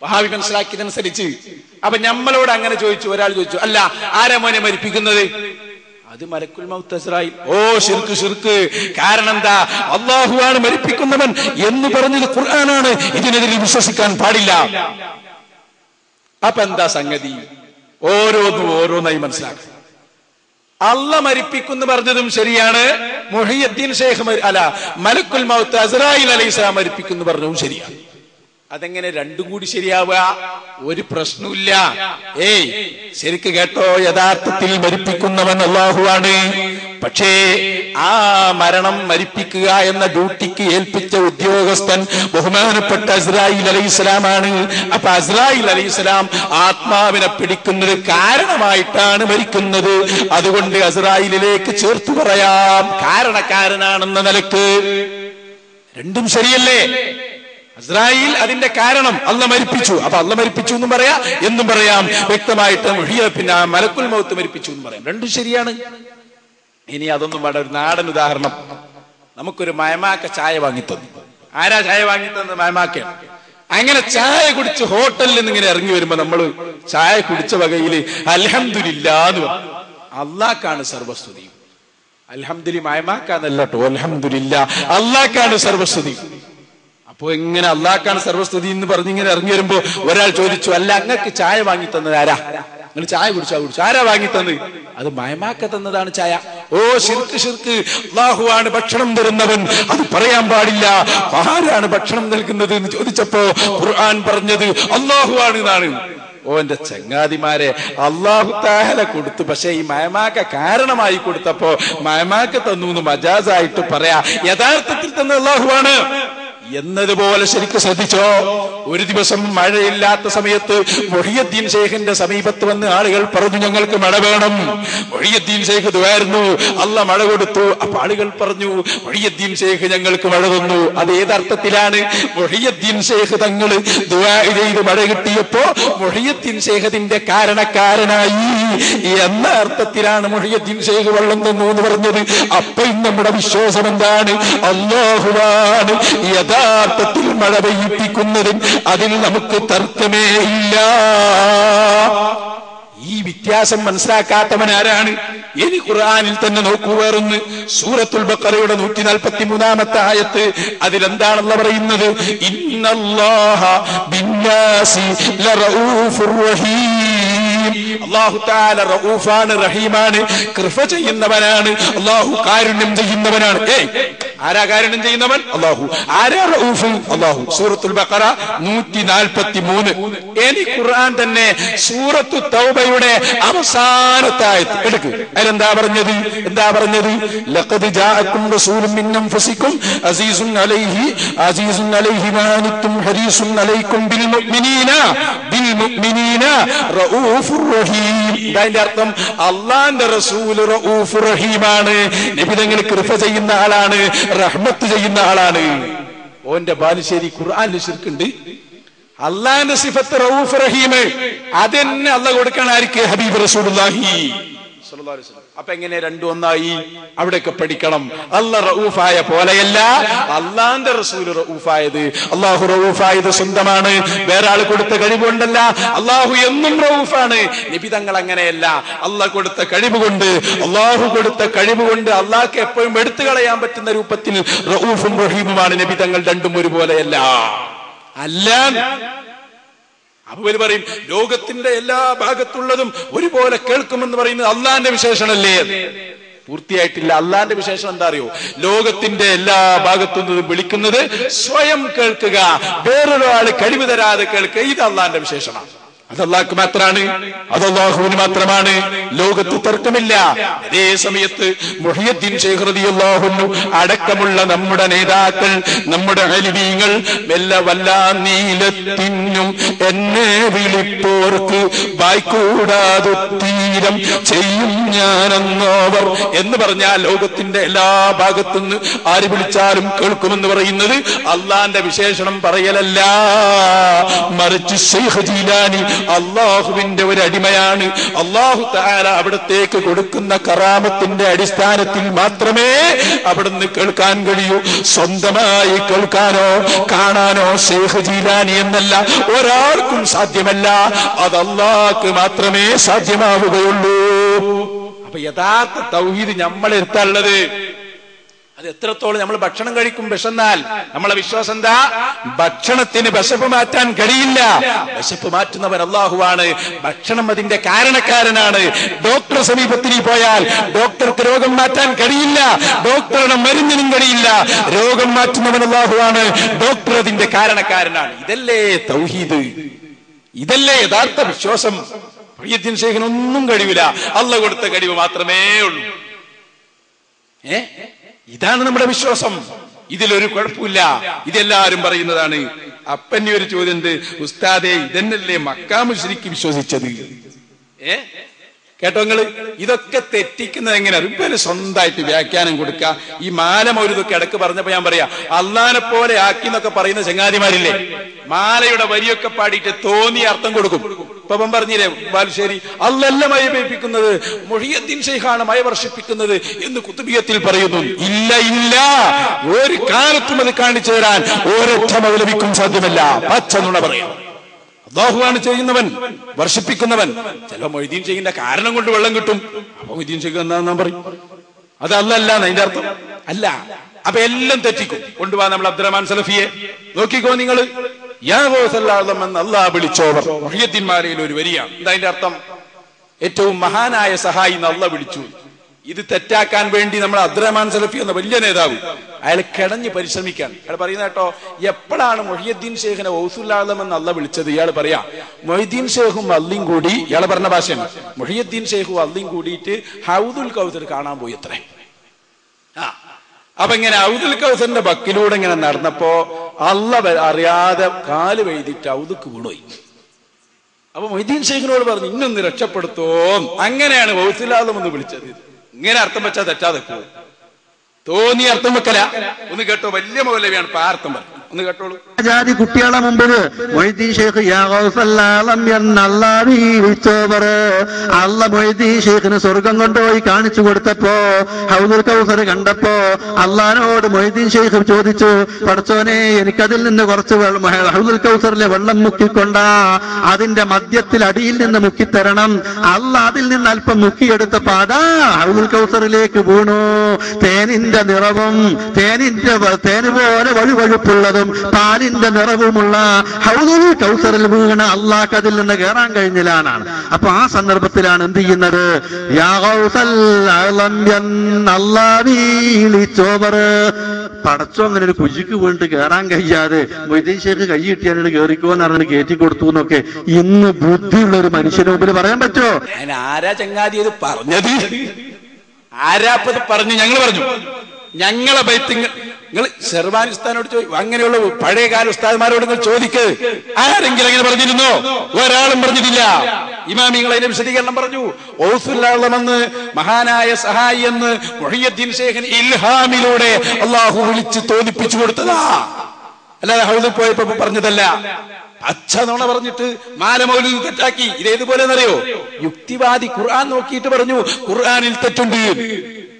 വഹാബി മനസ്സിലാക്കിയതനുസരിച്ച്. അപ്പൊ നമ്മളോട് അങ്ങനെ ചോദിച്ചു, ഒരാൾ ചോദിച്ചു, അല്ല ആരാ മോനെ മരിപ്പിക്കുന്നത്? അത് മലക്കുൽ മൗത്ത് അസ്റായീൽ. ഓ ശിർക്ക്, ശിർക്ക്. കാരണം എന്താ? അള്ളാഹുവാണ് മരിപ്പിക്കുന്നവൻ എന്ന് പറഞ്ഞത് ഖുർആനാണ്. ഇതിനെതിരെ വിശ്വസിക്കാൻ പാടില്ല. അപ്പൊ എന്താ സംഗതി? ഓരോന്നായി മനസ്സിലാക്കുക. അള്ള മരിപ്പിക്കുന്നു പറഞ്ഞതും ശരിയാണ്. മുഹിയുദ്ദീൻ ശൈഖ് അല്ല മലക്കുൽ മൗത്ത് അസ്റായീൽ അലൈഹിസ്സലാം മരിപ്പിക്കുന്നു പറഞ്ഞതും ശരിയാണ്. അതെങ്ങനെ രണ്ടും കൂടി ശരിയാവുക? ഒരു പ്രശ്നമില്ല. ശരിക്ക് കേട്ടോ, യഥാർത്ഥത്തിൽ മരിപ്പിക്കുന്നവൻ അല്ലാഹുവാണ്. പക്ഷേ ആ മരണം മരിപ്പിക്കുക എന്ന ഡ്യൂട്ടിക്ക് ഏൽപ്പിച്ച ഉദ്യോഗസ്ഥൻ ബഹുമാനപ്പെട്ട അസ്റായീൽ അലൈഹിസ്സലാമാണ്. അപ്പൊ അസ്റായീൽ അലൈഹിസ്സലാം ആത്മാവിനെ പിടിക്കുന്നത് കാരണമായിട്ടാണ് മരിക്കുന്നത്. അതുകൊണ്ട് അസ്റായീലിലേക്ക് ചേർത്ത് പറയാം, കാരണക്കാരനാണെന്ന നിലക്ക്. രണ്ടും ശരിയല്ലേ? അസ്റായീൽ അതിന്റെ കാരണം, അള്ള മരിപ്പിച്ചു. അപ്പൊ അള്ള മരിപ്പിച്ചു എന്നും പറയാം, എന്നും പറയാം. വ്യക്തമായിട്ട് പിന്നെ മലക്കുൽ മൗത്ത് മരിപ്പിച്ചു എന്നും പറയാം. രണ്ടും ശരിയാണ്. ഇനി അതൊന്നും വേണ്ട, ഒരു നാടൻ ഉദാഹരണം. നമുക്കൊരു മയമാക്ക ചായ വാങ്ങിത്തന്നു. ആരാ ചായ വാങ്ങിത്തന്നത്? മയമാക്കയാണ്. അങ്ങനെ ചായ കുടിച്ച് ഹോട്ടലിൽ നിന്ന് ഇങ്ങനെ ഇറങ്ങി വരുമ്പോ നമ്മള് ചായ കുടിച്ച വകയില് അൽഹംദുലില്ലാ എന്ന് പറഞ്ഞു. അള്ളാഹ്ക്കാണ് സർവസ്തുതി. അൽഹംദുലില്ലാ മയമാക്കാന്നല്ല കേട്ടോ, അൽഹംദുലില്ലാ അള്ളാഹ്ക്കാണ് സർവസ്തുതി. അപ്പൊ എങ്ങനെ അള്ളാഹ്ക്കാണ് സർവസ്തുതി എന്ന് പറഞ്ഞിങ്ങനെ ഇറങ്ങി വരുമ്പോ ഒരാൾ ചോദിച്ചു, അല്ല അങ്ങക്ക് ചായ വാങ്ങി തന്നത് ആരാ? നിങ്ങൾ ചായ കുടിച്ചു, ആരാ വാങ്ങി തന്നത്? അത് മയമാക്ക തന്നതാണ് ചായ. ഓ ശിർക്ക്, ശിർക്ക്. അല്ലാഹുവാണ് ഭക്ഷണം തരുന്നവൻ, അത് പറയാൻ പാടില്ല. ആരാണ് ഭക്ഷണം നൽകുന്നത് എന്ന് ചോദിച്ചപ്പോ ഖുർആൻ പറഞ്ഞത് അല്ലാഹുവാണ് എന്നാണ്. ഓ എന്റെ ചങ്ങാതിമാരെ, അല്ലാഹു തആല കൊടുത്തു. പക്ഷെ ഈ മയമാക്ക കാരണമായി കൊടുത്തപ്പോ മയമാക്ക തന്നു എന്ന് മജാസായിട്ട് പറയാ. യഥാർത്ഥത്തിൽ തന്നെ അല്ലാഹുവാണ് എന്നതുപോലെ ശരിക്കും ശ്രദ്ധിച്ചോ. ഒരു ദിവസം മഴയില്ലാത്ത സമയത്ത് മുഹിയുദ്ദീൻ ശൈഖിന്റെ സമീപത്ത് വന്ന് ആളുകൾ പറഞ്ഞു, ഞങ്ങൾക്ക് മഴ വേണം. മുഹിയുദ്ദീൻ ശൈഖ് ദുആയിരുന്നു, അല്ല മഴ കൊടുത്തു. അപ്പൊ ആളുകൾ പറഞ്ഞു, മുഹിയുദ്ദീൻ ശൈഖ് ഞങ്ങൾക്ക് മഴ തന്നു. അത് ഏതർത്ഥത്തിലാണ്? മുഹിയുദ്ദീൻ ശൈഖ് തങ്ങൾ ദുആ ചെയ്ത് മഴ കിട്ടിയപ്പോ മുഹിയുദ്ദീൻ ശൈഖ് അതിന്റെ കാരണക്കാരനായി എന്ന അർത്ഥത്തിലാണ് മുഹിയുദ്ദീൻ ശൈഖ് വെള്ളം തന്നു എന്ന് പറഞ്ഞത്. അപ്പൊ നമ്മുടെ വിശ്വാസം എന്താണ്? അല്ലാഹുവാണ് യഥാർത്ഥത്തിൽ മഴ പെയ്യിപ്പിക്കുന്നതിൽ അതിൽ നമുക്ക് തർക്കമേ ഇല്ല. ഈ വ്യത്യാസം മനസ്സിലാക്കാത്തവൻ ആരാണ്? ഇനി ഖുർആനിൽ തന്നെ നോക്കൂ. വേറൊന്ന് സൂറത്തുൽ ബഖറയുടെ 143-ാമത്തെ ആയത്ത്. അതിലെന്താണെന്ന് പറയുന്നത്? ഇന്നല്ലാഹ ബിന്നാസി ലറഊഫുർ റഹീം. റഹീം. അല്ലാഹു തആല റഊഫാണ്, റഹീമാണ്, കൃപ ചെയ്യുന്നവനാണ്, അല്ലാഹു കാരുണ്യം ചെയ്യുന്നവനാണ്. ആരാ കാരുണ്യം ചെയ്യുന്നവൻ? അല്ലാഹു. ആരാ റഊഫ്? അല്ലാഹു. സൂറത്തുൽ ബഖറ 143. ഇനി ഖുർആൻ തന്നെ സൂറത്തു തൗബയുടെ അവസാനത്തെ ആയത്ത് എടുക്ക്. അതിലെന്താ പറഞ്ഞത്? ലഖദ് ജാഅക്കും റസൂലുൻ മിൻ അൻഫുസിക്കും അസീസുൻ അലൈഹി മാ അനിത്തും ഹരീസുൻ അലൈക്കും ബിൽ മുഅ്മിനീന റഊഫുർ റഹീം. ഇതിന്റെ അർത്ഥം അല്ലാഹുവിന്റെ റസൂൽ റഊഫുർ റഹീമാണ്. നബി തങ്ങൾ കൃപ ചെയ്യുന്ന ആളാണ്, റഹ്മത്ത് ചെയ്യുന്ന ആളാണ്. ഓന്റെ ബാലുശ്ശേരി ഖുർആനിൽ ശിർക്കുണ്ട്. അല്ലാഹുവിന്റെ സിഫത്ത് റഊഫ് റഹീം അതെന്നെ അല്ലാഹ് കൊടുക്കാൻ ആർക്ക്? ഹബീബ് റസൂലുള്ളാഹി സ്വല്ലല്ലാഹു അലൈഹി വസല്ലം. അപ്പൊ എങ്ങനെ രണ്ടും ഒന്നായി? അവിടെയൊക്കെ പഠിക്കണം. അല്ലാഹ് റഊഫായ പോലെയല്ല അല്ലാഹുവിന്റെ റസൂൽ റഊഫായത്. അല്ലാഹു റഊഫായത് സ്വന്തമാണ്, വേറെ ആൾ കൊടുത്ത കഴിവുകൊണ്ടല്ല. അല്ലാഹു എന്നും റഊഫാണ്. നബി തങ്ങൾ അങ്ങനെയല്ല. അല്ലാഹ് കൊടുത്ത കഴിവ് കൊണ്ട്, അല്ലാഹു കൊടുത്ത കഴിവ് കൊണ്ട് അല്ലാഹ്ക്ക് എപ്പോഴും എടുത്തു കളയാൻ പറ്റുന്ന രൂപത്തിൽ റഊഫും റഹീമുമാണ് നബി തങ്ങൾ. രണ്ടും ഒരുപോലെയല്ല. അല്ല അപ്പൊ പറയും ലോകത്തിന്റെ എല്ലാ ഭാഗത്തുള്ളതും ഒരുപോലെ കേൾക്കുമെന്ന് പറയുന്നത് അള്ളാന്റെ വിശേഷണല്ലേ? പൂർത്തിയായിട്ടില്ല. അള്ളാന്റെ വിശേഷം എന്താ അറിയോ? ലോകത്തിന്റെ എല്ലാ ഭാഗത്തു നിന്നും വിളിക്കുന്നത് സ്വയം കേൾക്കുക, വേറൊരാള് കഴിവ് തരാതെ കേൾക്കുക. ഇത് അള്ളാന്റെ വിശേഷമാണ്. അതല്ലാഹ്ക്ക് മാത്രമാണ്, അതല്ലാഹുവിന് മാത്രമാണ്. ലോകത്ത് തർക്കമില്ല. അതേ സമയത്ത് മുഹയ്യിദ്ദീൻ ശൈഖ് റളിയല്ലാഹു അൻഹു അടക്കമുള്ള നമ്മുടെ നേതാക്കൾ, നമ്മുടെ അലിമീങ്ങൾ വല്ല നീലത്തിനും എന്നെ വിളിപ്പോർക്ക് വായ്ക്കൂടാതുത്തീരം ചെയ്യും ഞാനെന്നോവർ എന്ന് പറഞ്ഞാൽ ലോകത്തിന്റെ എല്ലാ ഭാഗത്തുനിന്ന് ആര് വിളിച്ചാലും കേൾക്കുമെന്ന് പറയുന്നത് അള്ളാന്റെ വിശേഷണം പറയലല്ല, മറിച്ച് ശൈഖ് ജീലാനി അള്ളാഹുവിന്റെ ഒരു അടിമയാണ്. അള്ളാഹു തആല അവിടത്തേക്ക് കൊടുക്കുന്ന കറാമത്തിന്റെ അടിസ്ഥാനത്തിൽ മാത്രമേ അവിടുന്ന് കേൾക്കാൻ കഴിയൂ. സ്വന്തമായി കേൾക്കാനോ കാണാനോ ശൈഖ് ജീലാനി എന്നല്ല ഒരാൾക്കും സാധ്യമല്ല. അത് അള്ളാഹ്ക്ക് മാത്രമേ സാധ്യമാവുകയുള്ളൂ. അപ്പൊ യഥാർത്ഥ തൗഹീദ് നമ്മളെടുത്തുള്ളത് അത് എത്രത്തോളം നമ്മൾ ഭക്ഷണം കഴിക്കും വിശന്നാൽ നമ്മളെ വിശ്വാസം എന്താ? ഭക്ഷണത്തിന് വിശപ്പ് മാറ്റാൻ കഴിയില്ല. വിശപ്പ് മാറ്റുന്നവൻ അല്ലാഹുവാണ്. ഭക്ഷണം അതിന്റെ കാരണക്കാരനാണ്. ഡോക്ടർ സമീപത്തിൽ പോയാൽ ഡോക്ടർക്ക് രോഗം മാറ്റാൻ കഴിയില്ല, ഡോക്ടറുടെ മരുന്നിനും കഴിയില്ല. രോഗം മാറ്റുന്നവൻ അല്ലാഹുവാണ്, ഡോക്ടർ അതിന്റെ കാരണക്കാരനാണ്. ഇതല്ലേ തൗഹീദ്, ഇതല്ലേ യഥാർത്ഥ വിശ്വാസം. മുഹയ്യിദ്ദീൻ ശൈഖിനൊന്നും കഴിവില്ല, അല്ലാഹു കൊടുത്ത കഴിവ് മാത്രമേ ഉള്ളൂ. ഇതാണ് നമ്മുടെ വിശ്വാസം. ഇതിലൊരു കുഴപ്പമില്ല. ഇതെല്ലാരും പറയുന്നതാണ്. അപ്പന്നെ ഒരു ചോദ്യം ഉണ്ട്, ഉസ്താദേ ഇതന്നല്ലേ മക്കാ മുശ്രിക്ക് വിശ്വസിച്ചത്? കേട്ടോ നിങ്ങള്? ഇതൊക്കെ തെറ്റിക്കുന്നത് എങ്ങനെയാ? ഇവര് സ്വന്തമായിട്ട് വ്യാഖ്യാനം കൊടുക്കുക. ഈ മാല മൗലിദൊക്കെ ഇടക്ക് പറഞ്ഞപ്പോ ഞാൻ പറയാ, അള്ളാനെ പോലെ ആക്കി എന്നൊക്കെ പറയുന്ന ചങ്ങാതിമാരില്ലേ, മാലയുടെ വരിയൊക്കെ പാടിയിട്ട് തോന്നിയ അർത്ഥം കൊടുക്കും. ഇപ്പം പറഞ്ഞില്ലേ ബാലുശ്ശേരി, അല്ലല്ല മഴ പെയ്പ്പിക്കുന്നത്, മുഹയ്യിദ്ദീൻ ശൈഖാണ് മഴ വർഷിപ്പിക്കുന്നത് എന്ന് കുത്തുബിയത്തിൽ പറയുന്നു. ഇല്ല, ഒരു കാലത്തും അത് കാണിച്ചു തരാൻ ഒരൊറ്റ മൗലവിക്കും സാധ്യമല്ല. പച്ച നുണ പറയാം. അല്ലാഹുവാണ് ചെയ്യുന്നവൻ, വർഷിപ്പിക്കുന്നവൻ. ചില മൊയ്തീൻ ശൈഖിന്റെ കാരണം കൊണ്ട് വെള്ളം കിട്ടും. അപ്പൊ മൊയ്തീൻ ശൈഖ് എന്താ പറയും? അത് അല്ലല്ല അതിന്റെ അർത്ഥം അല്ല. അപ്പൊ എല്ലാം തെറ്റിക്കും. കൊണ്ടുപോകാൻ നമ്മൾ അബ്ദുറഹ്മാൻ സലഫിയെ നോക്കിക്കോ നിങ്ങള്. എന്ന് അല്ലാഹ് വിളിച്ചോവർ മുഹയ്യിദ്ദീൻമാരിൽ ഒരു വരിയാണ്. എന്താ അതിന്റെ അർത്ഥം? ഏറ്റവും മഹാനായ സഹായി എന്ന് അല്ലാഹ് വിളിച്ചു. ഇത് തെറ്റാക്കാൻ വേണ്ടി നമ്മൾ അബ്ദുറഹ്മാൻ സലഫി എന്ന വലിയ നേതാവ് അയാൾ കിടഞ്ഞ് പരിശ്രമിക്കാൻ. അയാൾ പറയുന്ന കേട്ടോ, എപ്പോഴാണ് മുഹയ്യിദ്ദീൻ ശൈഖിനെ ഗൗസുൽ ആലം എന്ന് അല്ലാഹ് വിളിച്ചത്? ഇയാൾ പറയാ, മൊയ്തീൻ ശൈഖും അള്ളിയും കൂടി, ഇയാൾ പറഞ്ഞ ഭാഷയാണ്, മുഹയ്യിദ്ദീൻ ശൈഖും അള്ളിയും കൂടിയിട്ട് ഹൗദുൽ കൗസർ കാണാൻ പോയി അത്രേ. അപ്പൊ ഇങ്ങനെ ഹൗദുൽ കൗസറിന്റെ ബക്കിലൂടെ ഇങ്ങനെ നടന്നപ്പോ അല്ലാഹ് അറിയാതെ കാല് വഴുതിയിട്ട് ഹൗദുക്ക് വീണുപോയി. അപ്പൊ മൊയ്തീൻ ശൈഖിനോട് പറഞ്ഞു, ഇന്നൊന്ന് രക്ഷപ്പെടുത്തോ. അങ്ങനെയാണ് ഗൗസുൽ ആലം എന്ന് വിളിച്ചത്. ഇങ്ങനെ അർത്ഥം വെച്ചാൽ തെറ്റാതെ തോന്നി അർത്ഥം വെക്കല. ഒന്ന് കേട്ടോ, വലിയ മൗലവിയാണ് പാർത്ഥം പറഞ്ഞു. ഒന്ന് കേട്ടോളൂ. ജാതി കുട്ടികളെ മുമ്പിൽ മൊയ്തീൻ ശൈഖ് യാ ഗൗസൽ ആലം എന്നല്ലാഹി വിളിച്ചോവർ. അല്ലാഹ് മൊയ്തീൻ ശൈഖിന് സ്വർഗം കൊണ്ടുപോയി കാണിച്ചു കൊടുത്തപ്പോ ഹൗദുൽ കൗസർ കണ്ടപ്പോ അള്ളാഹിനോട് മൊയ്തീൻ ശൈഖ് ചോദിച്ചു, പടച്ചോനെ എനിക്കതിൽ നിന്ന് കുറച്ച് ഹൗദുൽ കൗസറിലെ വെള്ളം മുക്കിക്കൊണ്ടാ അതിന്റെ മധ്യത്തിൽ അടിയിൽ നിന്ന് മുക്കിത്തരണം. അല്ലാഹ് അതിൽ നിന്ന് അല്പം മുക്കിയെടുത്തപ്പോ അതാ ഹൗദുൽ കൗസറിലേക്ക് വീണു. തേനിന്റെ നിറവും തേന് പോലെ വഴുവഴുപ്പുള്ളതും വലുപ്പമുള്ളതും പാലിന്റെ നിറവുമുള്ള ഹൗദുൽ കൗസറിൽ വീണ അള്ളാഹ്ക്ക് അതിൽ നിന്ന് കയറാൻ കഴിഞ്ഞില്ലാണ്. അപ്പൊ ആ സന്ദർഭത്തിലാണ് എന്ത് ചെയ്യുന്നത്? യാ ഗൗസൽ അഅ്ലം എന്നല്ലാഹി വിളിച്ചോവർ. പടച്ചോ അങ്ങനെ ഒരു കുജിക്ക് വീണിട്ട് കയറാൻ കഴിയാതെ മൊയ്തീൻ ഷേഖ് കൈ കിട്ടിയാൽ കയറിക്കോന്ന് പറഞ്ഞ് കയറ്റി കൊടുത്തു എന്നൊക്കെ ഇന്ന് ബുദ്ധിയുള്ള ഒരു മനുഷ്യന് മുമ്പിൽ പറയാൻ പറ്റുമോ? അതിന് ആരാ ചങ്ങാതി ഇത് പറഞ്ഞത്? ആരാപ്പത് പറഞ്ഞു? ഞങ്ങൾ പറഞ്ഞു. ഞങ്ങളെ ബൈത്തിങ്ങൾ നിങ്ങൾ ഷെർവാനി ഉസ്താദിനോട് ചോദിക്കും. അങ്ങനെയുള്ള പഴയകാല ഉസ്താദ്മാരോട് നിങ്ങൾ ചോദിക്ക്. ആരെങ്കിലും അങ്ങനെ പറഞ്ഞിരുന്നോ? ഒരാളും പറഞ്ഞിട്ടില്ല. ഇമാമിങ്ങൾ അതിന്റെ വിശദീകരണം പറഞ്ഞു. ഔസുല്ലാമെന്ന് മഹാനായ സഹായി എന്ന് മുഹയ്യദ്ദീൻ ശൈഖിന് ഇൽഹാമിലൂടെ അള്ളാഹു വിളിച്ച് തോന്നിപ്പിച്ചു കൊടുത്തതാ, അല്ലാതെ ഹൗദിൽ പോയപ്പോ പറഞ്ഞതല്ല. അച്ഛനോണ പറഞ്ഞിട്ട് മാലമൗലൂദ് തെറ്റാക്കി. ഇതേതുപോലെ എന്നറിയോ? യുക്തിവാദി ഖുർആൻ നോക്കിയിട്ട് പറഞ്ഞു ഖുർആനിൽ തെറ്റുണ്ട്.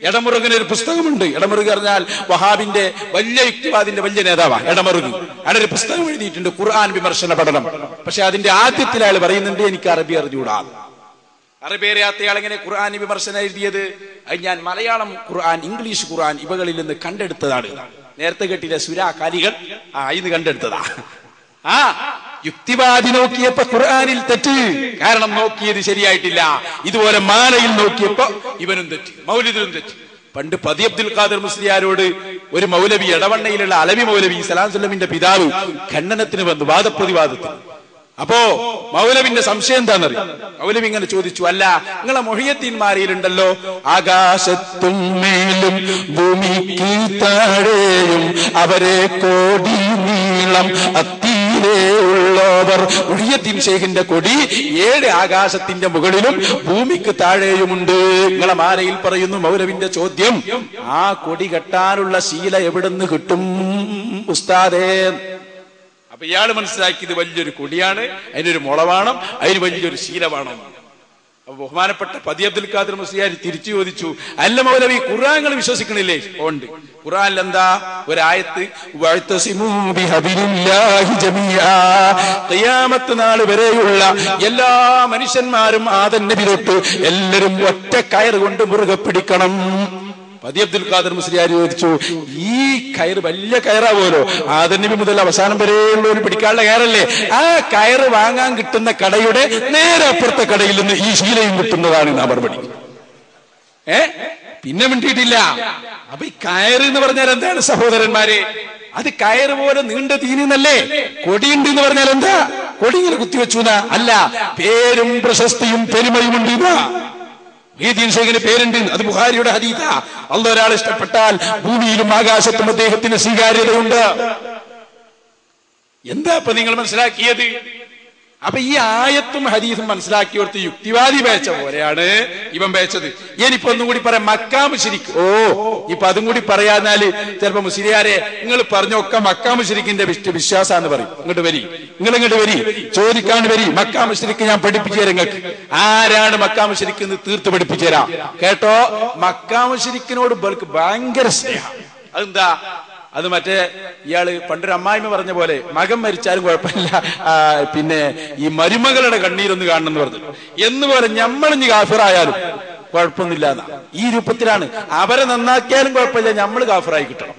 എടമുറുകിന് ഒരു പുസ്തകമുണ്ട്. എടമുറുക് പറഞ്ഞാൽ വഹാബിന്റെ വലിയ യുക്തിവാദിന്റെ വലിയ നേതാവാണ് എടമുറുക്. അയാൾ ഒരു പുസ്തകം എഴുതിയിട്ടുണ്ട്, ഖുർആൻ വിമർശന പഠനം. പക്ഷെ അതിന്റെ ആദ്യത്തിൽ അയാൾ പറയുന്നുണ്ട് എനിക്ക് അറബി അറിഞ്ഞൂടാ. അറബി അറിയാത്തയാൾ എങ്ങനെ ഖുർആൻ വിമർശനം എഴുതിയത്? അത് ഞാൻ മലയാളം ഖുർആൻ, ഇംഗ്ലീഷ് ഖുർആൻ ഇവകളിൽ നിന്ന് കണ്ടെടുത്തതാണ്. നേരത്തെ കേട്ടില്ല സുരാകാലികൾ, ഇന്ന് കണ്ടെടുത്തതാ. യുക്തിവാദി നോക്കിയപ്പോ ഖുർആനിൽ തെറ്റ്, കാരണം നോക്കിയത് ശരിയായിട്ടില്ല. ഇതുപോലെ മാലയിൽ നോക്കിയപ്പോ ഇവനും തെറ്റ്, മൗലിദിലും തെറ്റ്. പണ്ട് പതി അബ്ദുൽ ഖാദർ മുസ്ലിയാരോട് ഒരു മൗലവി, എടവണ്ണയിലുള്ള അലവി മൗലവി, സലാം സുല്ലമിന്റെ പിതാവ്, ഖണ്ഡനത്തിന് വന്നു, വാദപ്രതിവാദത്തിന്. അപ്പോ മൗലവിന്റെ സംശയം എന്താണെന്നറിയാം? മൗലവി ഇങ്ങനെ ചോദിച്ചു, അല്ല നിങ്ങളെ മൊഹിയദ്ദീൻമാരിലുണ്ടല്ലോ ആകാശത്തും മേലും ഭൂമിക്ക് താഴെയും അവരെ കോടി നീളം അത്തീരെ ഉള്ളവർ. മുഹയ്യദ്ദീൻ ശൈഖിന്റെ കൊടി 7 ആകാശത്തിന്റെ മുകളിലും ഭൂമിക്ക് താഴെയുമുണ്ട്. നിങ്ങളെ മാലയിൽ പറയുന്നു. മൗലവിന്റെ ചോദ്യം, ആ കൊടി കെട്ടാനുള്ള ശീല എവിടുന്ന് കിട്ടും ഉസ്താദേ? അപ്പൊ ഇയാള് മനസ്സിലാക്കിയത് വലിയൊരു കൊടിയാണ്, അതിനൊരു മുളവാണം, അതിന് വലിയൊരു ശീലവാണം. അപ്പൊ ബഹുമാനപ്പെട്ട പതി അബ്ദുൽ ഖാദർ മുസ്ലിയാർ തിരിച്ചു ചോദിച്ചു, അല്ല മൗലവി ഖുർആൻ വിശ്വസിക്കണില്ലേ? ഉണ്ട്. ഖുർആനിൽ എന്താ ഒരായത്ത്? ഖിയാമത്ത് നാൾ വരെയുള്ള എല്ലാ മനുഷ്യന്മാരും ആദം നബി തൊട്ട് എല്ലാവരും ഒറ്റ കയർ കൊണ്ട് മുറുകെ പിടിക്കണം. പതി അബ്ദുൽ ഖാദർ മുസ്ലിയാർ ചോദിച്ചു, ഈ കയറ് വലിയ കയറാവോലോ, ആദം നബി മുതൽ അവസാനം വരെയുള്ളവർ പിടിക്കാനുള്ള കയറല്ലേ? ആ കയറ് വാങ്ങാൻ കിട്ടുന്ന കടയുടെ നേരെ അപ്പുറത്തെ കടയിൽ നിന്ന് ഈ ശീലയും കിട്ടുന്നതാണ് എന്നാ മറുപടി. പിന്നെ മിണ്ടിയിട്ടില്ല. അപ്പൊ ഈ കയറ് എന്ന് പറഞ്ഞാൽ എന്താണ് സഹോദരന്മാരെ? അത് കയറ് പോലെ നീണ്ട തീരുന്നല്ലേ? കൊടിയുണ്ട് എന്ന് പറഞ്ഞാൽ എന്താ? കൊടി ഇങ്ങനെ കുത്തിവെച്ചു അല്ല, പേരും പ്രശസ്തിയും പെരുമയും ഉണ്ട്. മുഹയ്യദ്ദീൻ ശൈഖിന് പേരുണ്ട്, അത് ബുഖാരിയുടെ ഹദീസാ. അല്ലാഹു ഒരാളെ ഇഷ്ടപ്പെട്ടാൽ ഭൂമിയിലും ആകാശത്തും അദ്ദേഹത്തിന് സ്വീകാര്യതയുണ്ട്. എന്താ ഇപ്പൊ നിങ്ങൾ മനസ്സിലാക്കിയത്? അപ്പൊ ഈ ആയത്തും ഹദീസും മനസ്സിലാക്കിയോർത്ത് യുക്തിവാദി പേച്ച പോലെയാണ് ഇവൻ പേച്ചത്. ഇനിയിപ്പോ ഒന്നും കൂടി പറയാം, മക്കാ മുശ്രിക്ക്. ഇപ്പൊ അതും കൂടി പറയാന്നാല് ചിലപ്പോ മുസ്ലിയാരെ നിങ്ങൾ പറഞ്ഞൊക്കെ മക്കാ മുശ്രിക്കിന്റെ വിശ്വാസാന്ന് പറയും. ഇങ്ങോട്ട് വരി, നിങ്ങൾ ഇങ്ങോട്ട് വരി, ചോദിക്കാൻ വരി. മക്കാ മുശ്രിക്ക് ഞാൻ പഠിപ്പിച്ചു തരാം നിങ്ങൾക്ക്. ആരാണ് മക്കാ മുശ്രിക്ക് എന്ന് തീർത്ത് പഠിപ്പിച്ചു തരാം. കേട്ടോ, മക്കാ മുശ്രിക്കിനോട് ഭയങ്കര സ്നേഹം. അതെന്താ? അത് മറ്റേ ഇയാള് പണ്ടൊരു അമ്മായിമ്മ പറഞ്ഞ പോലെ മകൻ മരിച്ചാലും കുഴപ്പമില്ല, പിന്നെ ഈ മരുമകളുടെ കണ്ണീരൊന്ന് കാണണമെന്ന് പറഞ്ഞു. എന്നുപോലെ ഞമ്മളിഞ്ഞ് കാഫിറായാലും കുഴപ്പമൊന്നുമില്ല എന്നാ. ഈ രൂപത്തിലാണ്. അവരെ നന്നാക്കിയാലും കുഴപ്പമില്ല, നമ്മൾ കാഫിറായി കിട്ടണം.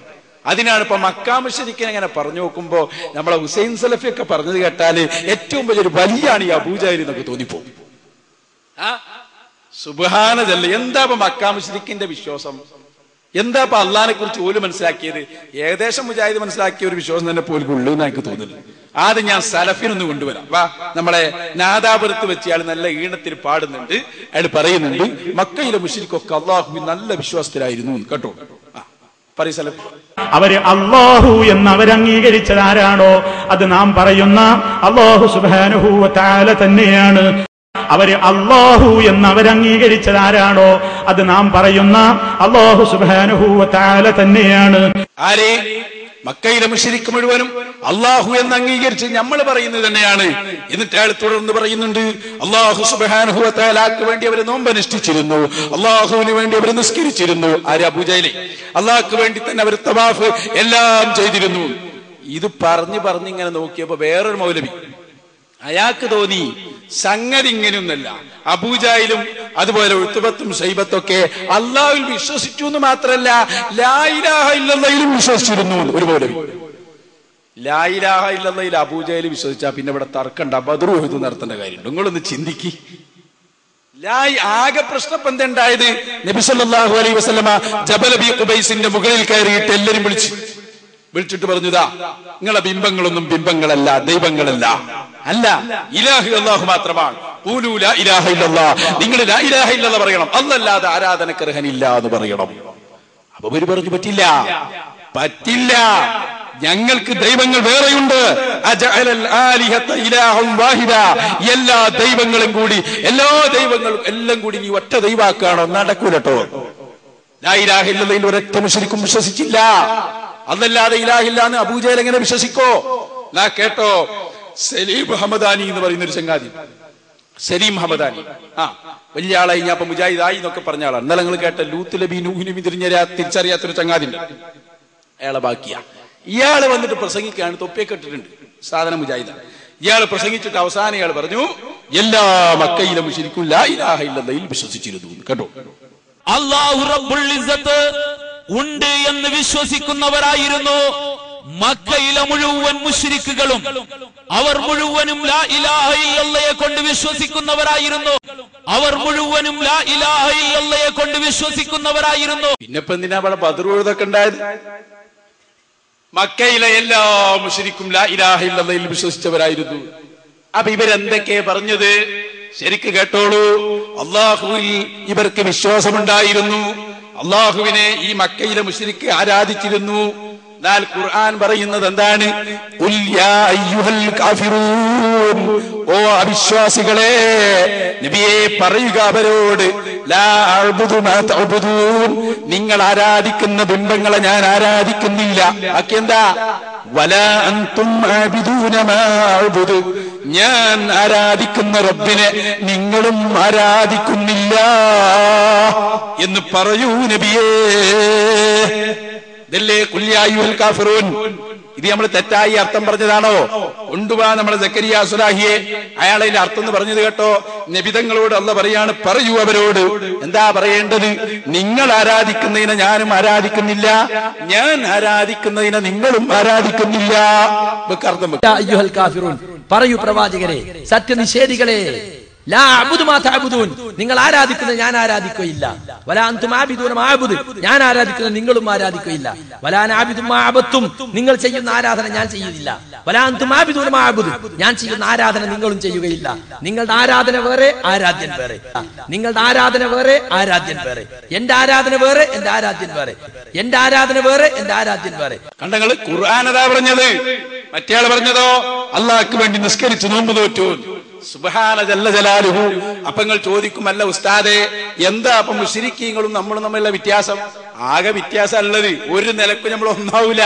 അതിനാണ് ഇപ്പൊ മക്കാ മുശ്രിക്കിനെ ഇങ്ങനെ പറഞ്ഞു നോക്കുമ്പോ നമ്മളെ ഹുസൈൻ സലഫി ഒക്കെ പറഞ്ഞത് കേട്ടാല് ഏറ്റവും വലിയൊരു വലിയാണ് ഈ അബൂജഹൽ എന്നൊക്കെ തോന്നിപ്പോകും. സുബ്ഹാനല്ലാഹ്. എന്താ ഇപ്പൊ മക്കാ മുശ്രിക്കിന്റെ വിശ്വാസം? എന്താ ഇപ്പൊ അള്ളാഹിനെ കുറിച്ച് പോലും മനസ്സിലാക്കിയത്? ഏകദേശം മുജാഹിദ് മനസ്സിലാക്കിയ ഒരു വിശ്വാസം തന്നെ പോലും ഉള്ളൂ എന്ന് എനിക്ക് തോന്നുന്നു. ആദ്യം ഞാൻ സലഫിനൊന്ന് കൊണ്ടുവരാം. വാ, നമ്മളെ നാദാപുരത്ത് വെച്ച് അയാൾ നല്ല ഈണത്തിൽ പാടുന്നുണ്ട്. അയാൾ പറയുന്നുണ്ട് മക്കയിലെ മുശ്രിക്കൊക്കെ അള്ളാഹുവിൽ നല്ല വിശ്വാസത്തിലായിരുന്നു കേട്ടോ. പറയ് സലഫ്. അവര് അല്ലാഹു എന്ന് അവരംഗീകരിച്ചത് ആരാണോ അത് നാം പറയുന്ന അല്ലാഹു സുബ്ഹാനഹു വ തആല തന്നെയാണ്. അവര് അല്ലാഹു എന്ന് അവരംഗീകരിച്ചത് ആരാണോ അത് നാം പറയുന്ന അല്ലാഹു സുബ്ഹാനഹു വ തആല തന്നെയാണ്. ആരെ? മക്കയിലെ മുശ്രിക്ക് മുഴുവനും അള്ളാഹു എന്ന് അംഗീകരിച്ച് നമ്മൾ പറയുന്നത് തന്നെയാണ്. എന്നിട്ട് അയാൾ തുടർന്ന് പറയുന്നുണ്ട് അള്ളാഹു സുബ്ഹാനഹു വ തആലക്ക് വേണ്ടി അവർ നോമ്പനുഷ്ഠിച്ചിരുന്നു, അള്ളാഹുവിന് വേണ്ടി അവർ നിസ്കരിച്ചിരുന്നു. ആര്? അബൂജഹൽ. അള്ളാഹ്ക്ക് വേണ്ടി തന്നെ അവർ തവാഫ് എല്ലാം ചെയ്തിരുന്നു. ഇത് പറഞ്ഞിങ്ങനെ നോക്കിയപ്പോ വേറൊരു മൗലവി, അയാൾക്ക് തോന്നി സംഗതി ഇങ്ങനെയൊന്നല്ല. അബൂജഹലും അതുപോലെ ഉത്ബത്തും ശൈബത്തൊക്കെ അള്ളാഹുവിൽ വിശ്വസിച്ചു എന്ന് മാത്രമല്ല ലാ ഇലാഹ ഇല്ലല്ലാഹിലും വിശ്വസിച്ചിരുന്നു. ഒരു മൗലവി ലാ ഇലാഹ ഇല്ലല്ലാഹയിൽ അബൂജഹൽ വിശ്വസിച്ചാ പിന്നെ ഇവിടെ തർക്കണ്ട, ബദ്ർ ഉഹദ് നടത്തേണ്ട കാര്യമുണ്ട്. നിങ്ങളൊന്ന് ചിന്തിക്ക്. ആകെ പ്രശ്നം എന്തുണ്ടായത്? നബി സല്ലല്ലാഹു അലൈഹി വസല്ലമ ജബൽ അബീ ഖുബൈസിന്റെ മുകളിൽ കയറിയിട്ട് എല്ലാവരും വിളിച്ചിട്ട് പറഞ്ഞുതാ, നിങ്ങളെ ബിംബങ്ങളൊന്നും ബിംബങ്ങളല്ല, ദൈവങ്ങളല്ല, അല്ല, ഇലാഹു അല്ലാഹു മാത്രമാണ്. ഖൂലൂ ലാ ഇലാഹ ഇല്ലല്ലാഹ്, നിങ്ങൾ ലാ ഇലാഹ ഇല്ലല്ലാഹ് പറയണം, അല്ലാതെ ആരാധനക്കർഹനില്ല എന്ന് പറയണം. അപ്പൊ ഇവര് പറഞ്ഞു പറ്റില്ല, ഞങ്ങൾക്ക് ദൈവങ്ങൾ വേറെയുണ്ട്. എല്ലാ ദൈവങ്ങളും കൂടി, എല്ലാ ദൈവങ്ങളും എല്ലാം കൂടി നീ ഒറ്റ ദൈവാക്കാണോ? നടക്കൂലട്ടോ. ലാ ഇലാഹ ഇല്ലല്ലാഹ് ഒരൊറ്റ മുശ്രിക്കും വിശ്വസിച്ചില്ല. അതല്ലാതെ ഇലാഹില്ല എന്ന് അബൂജഹൽ എങ്ങനെ വിശ്വസിക്കോ? കേട്ടോ, സലീം ഹമദാനി എന്ന് പറയുന്ന ഒരു ചങ്ങാതി, സലീം ഹമദാനി, വലിയ ആളായി, ഞാൻ ഇപ്പൊ മുജാഹിദായി എന്നൊക്കെ പറഞ്ഞ ആളാണ്. ഇന്നലെ നിങ്ങൾ കേട്ട ലൂത്ത് നബി നൂഹ് നബി തിരിച്ചറിയാത്തൊരു ചങ്ങാതി ഉണ്ട്, അയാളെ ബാക്കിയാ. ഇയാള് വന്നിട്ട് പ്രസംഗിക്കുകയാണ്, തൊപ്പിയൊക്കെ ഇട്ടിട്ടുണ്ട്, സാധനം മുജാഹിദാണ്. ഇയാൾ പ്രസംഗിച്ചിട്ട് അവസാനം ഇയാൾ പറഞ്ഞു, എല്ലാ മക്കയിലെ മുശ്രിക്കും ലാ ഇലാഹ ഇല്ലല്ലാഹയിൽ വിശ്വസിച്ചിരുന്നു. കേട്ടോ, അല്ലാഹു റബ്ബുൽ ഇസ്സത്ത് ഉണ്ട് എന്ന് വിശ്വസിക്കുന്നവരായിരുന്നു മക്കയിലെ മുഴുവൻ മുശ്രിക്കുകളും. അവർ മുഴുവനും ലാ ഇലാഹ ഇല്ലല്ലാഹയെ കൊണ്ട് വിശ്വസിക്കുന്നവരായിരുന്നു. പിന്നെ ഇപ്പൊ എന്തിനാ അവിടെ ബദ്ർ ഉഹദൊക്കെ ഉണ്ടായത്? മക്കയിലെ എല്ലാ മുശ്രിക്കും ലാ ഇലാഹ ഇല്ലല്ലാഹയിൽ വിശ്വസിച്ചവരായിരുന്നു. അപ്പൊ ഇവരെന്തൊക്കെ പറഞ്ഞത്? ശരിക്ക് കേട്ടോളൂ. അള്ളാഹുവിൽ ഇവർക്ക് വിശ്വാസമുണ്ടായിരുന്നു. അള്ളാഹുവിനെ ഈ മക്കയിലെ മുശ്രിക്ക് ആരാധിച്ചിരുന്നു. എന്നാൽ ഖുർആൻ പറയുന്നത് എന്താണ്? ഖുൽ യാ അയ്യുഹൽ കാഫിറൂൻ, ഓ അവിശ്വാസികളെ, നബിയെ പറയുക അവരോട്, ലാ അഅ്ബുദു മാ തഅ്ബുദൂൻ, നിങ്ങൾ ആരാധിക്കുന്ന ബിംബങ്ങളെ ഞാൻ ആരാധിക്കുന്നില്ല. ബാക്കിയെന്താ? വലാ അൻതും ആബിദൂന മാ അഅ്ബുദു, ഞാൻ ആരാധിക്കുന്ന റബ്ബിനെ നിങ്ങളും ആരാധിക്കുന്നില്ല എന്ന് പറയൂ നബിയേ. ഇതല്ലേ ഖുൽ യാ അയ്യുഹൽ കാഫിറൂൻ? ഇത് നമ്മൾ തെറ്റായി അർത്ഥം പറഞ്ഞതാണോ? കൊണ്ടുപോവാ നമ്മളെ സക്കരിയ സുലാഹിയെ, അയാളതിന്റെ അർത്ഥം എന്ന് പറഞ്ഞത് കേട്ടോ. നബിതങ്ങളോട് അല്ലാഹ് പറയാണ്, പറയൂ അവരോട്. എന്താ പറയേണ്ടത്? നിങ്ങൾ ആരാധിക്കുന്നതിനെ ഞാനും ആരാധിക്കുന്നില്ല, ഞാൻ ആരാധിക്കുന്നതിനെ നിങ്ങളും ആരാധിക്കുന്നില്ല. അയ്യുഹൽ കാഫിറൂൻ, പറയൂ പ്രവാചകരെ, സത്യനിഷേധികളെ, ലാ അഅ്ബുദു മാ തഅ്ബുദൂൻ, നിങ്ങൾ ആരാധിക്കുന്നത് ഞാൻ ആരാധിക്കുകയില്ല. വലാ അൻതും ആബിദൂന മാ അഅ്ബുദു, ഞാൻ ആരാധിക്കുന്നത് നിങ്ങളും ആരാധിക്കുകയില്ല. വലാ അഅ്ബുദു മാ അഅ്ബത്തും, നിങ്ങൾ ചെയ്യുന്ന ആരാധന ഞാൻ ചെയ്യുന്നില്ല. വലാ അൻതും ആബിദൂന മാ അഅ്ബുദു, ഞാൻ ചെയ്യുന്ന ആരാധന നിങ്ങളും ചെയ്യുകയില്ല. നിങ്ങളുടെ ആരാധന വേറെ, ആരാധ്യൻ വേറെ. നിങ്ങളുടെ ആരാധന വേറെ, ആരാധ്യൻ വേറെ. എന്റെ ആരാധന വേറെ, എന്റെ ആരാധ്യൻ വേറെ. എന്റെ ആരാധന വേറെ, എന്റെ ആരാധ്യൻ വേറെ. കണ്ടങ്ങള് ഖുർആൻ അതാ പറഞ്ഞത്. മറ്റേ ആള് പറഞ്ഞതോ അള്ളാഹ്ക്ക് വേണ്ടി നിസ്കരിച്ചു നോമ്പ് നോറ്റു. സുബ്ഹാന ജല്ല ജലാലുഹു. അപ്പൊ നിങ്ങൾ ചോദിക്കും, അല്ല ഉസ്താദേ, എന്താ അപ്പൊ മുശ്രിക്കീങ്ങളും നമ്മളും തമ്മിലുള്ള വ്യത്യാസം? ആകെ വ്യത്യാസം ഉള്ളത് ഒരു നിലക്കും നമ്മൾ ഒന്നാവൂല.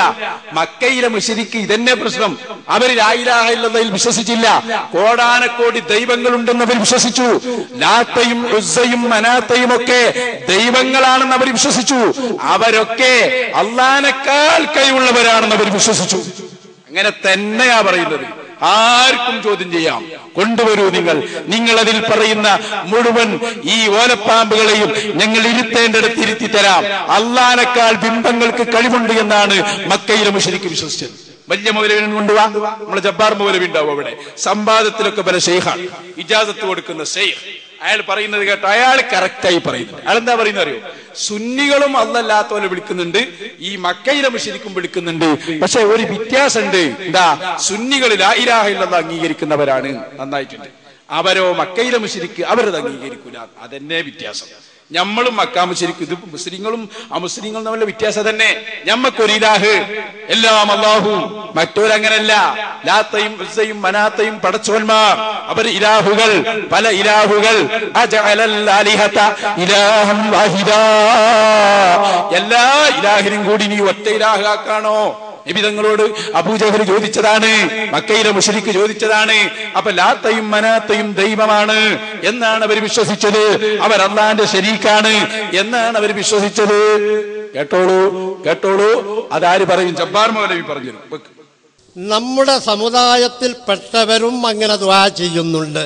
മക്കയിലെ മുശ്രിക്ക് ഇതന്നെ പ്രശ്നം. അവർ ലാ ഇലാഹ ഇല്ലല്ലാഹയിൽ വിശ്വസിച്ചില്ല. കോടാനക്കോടി ദൈവങ്ങളുണ്ടെന്ന് അവർ വിശ്വസിച്ചു. ലാത്തയും ഉസ്സയും മനാത്തയും ഒക്കെ ദൈവങ്ങളാണെന്ന് അവർ വിശ്വസിച്ചു. അവരൊക്കെ അള്ളാഹ്വിനേക്കാൾ കഴിവുള്ളവരാണെന്ന് അവർ വിശ്വസിച്ചു. അങ്ങനെ തന്നെയാ പറയുന്നത്. ആർക്കും ചോദ്യം ചെയ്യാം. കൊണ്ടുവരൂ നിങ്ങൾ അതിൽ പറയുന്ന മുഴുവൻ ഈ ഓലപ്പാമ്പുകളെയും ഞങ്ങൾ ഇരുത്തേണ്ടടുത്ത് ഇരുത്തി തരാം. അള്ളാഹ്വിനേക്കാൾ ബിംബങ്ങൾക്ക് കഴിവുണ്ട് എന്നാണ് മക്കയിലെ മുശ്രിക്ക് വിശ്വസിച്ചത്. വലിയ മൗലവിനെ കൊണ്ടുവാ, നമ്മളെ ജബ്ബാർ മൗലവി ഉണ്ടാവും അവിടെ. സംവാദത്തിലൊക്കെ പല ഷെയ്ഖാണ്, ഇജാസത്ത് കൊടുക്കുന്ന ഷെയ്ഖ്. അയാൾ പറയുന്നത് കേട്ടോ, അയാൾ കറക്റ്റായി പറയുന്നത്. അയാൾ എന്താ പറയുന്നത് അറിയോ? സുന്നികളും അല്ലാത്തവരെ വിളിക്കുന്നുണ്ട്, ഈ മക്കയിലെ മുശ്രിക്കും വിളിക്കുന്നുണ്ട്. പക്ഷെ ഒരു വ്യത്യാസമുണ്ട്. എന്താ? സുന്നികൾ ലാ ഇലാഹ ഇല്ലല്ലാഹ് അംഗീകരിക്കുന്നവരാണ്, നന്നായിട്ടുണ്ട്. അവരോ മക്കയിലെ മുശ്രിക്ക് അവരത് അംഗീകരിക്കൂല. അതെന്നെ വ്യത്യാസം. ഞമ്മളും മക്കാ മുശ്രിക്കും, ഇത് മുസ്ലിങ്ങളും അമുസ്ലിങ്ങളും തമ്മിലുള്ള വ്യത്യാസം തന്നെ. ഞമ്മക്കൊരു ഇലാഹ്, എല്ലാം അല്ലാഹു. മറ്റൊരങ്ങനല്ല. ലാത്തയും ഉസ്സയും മനാത്തയും പടച്ചോന്മാർ, അവർ ഇലാഹുകൾ, പല ഇലാഹുകൾ. അജഅലൽ ആലിഹത ഇലാഹൻ വാഹിദാ, എല്ലാ ഇലാഹിനും കൂടി നീ ഒറ്റ ഇലാഹ് ആക്കാണോ? നബിതങ്ങളോട് അബൂജഹൽ ചോദിച്ചതാണ്, മക്കയിലെ മുശ്രിക്ക് ചോദിച്ചതാണ്. അപ്പൊ ലാത്തയും മനാത്തയും ദൈവമാണ് എന്നാണ് അവർ വിശ്വസിച്ചത്. അവർ അള്ളാന്റെ ശരീക്കാണ് എന്നാണ് അവർ വിശ്വസിച്ചത്. കേട്ടോളൂ. അതാര് പറയും? ജബ്ബാർ മൗലവി പറഞ്ഞു. നമ്മുടെ സമുദായത്തിൽപ്പെട്ടവരും അങ്ങനെ ദുആ ചെയ്യുന്നുണ്ട്.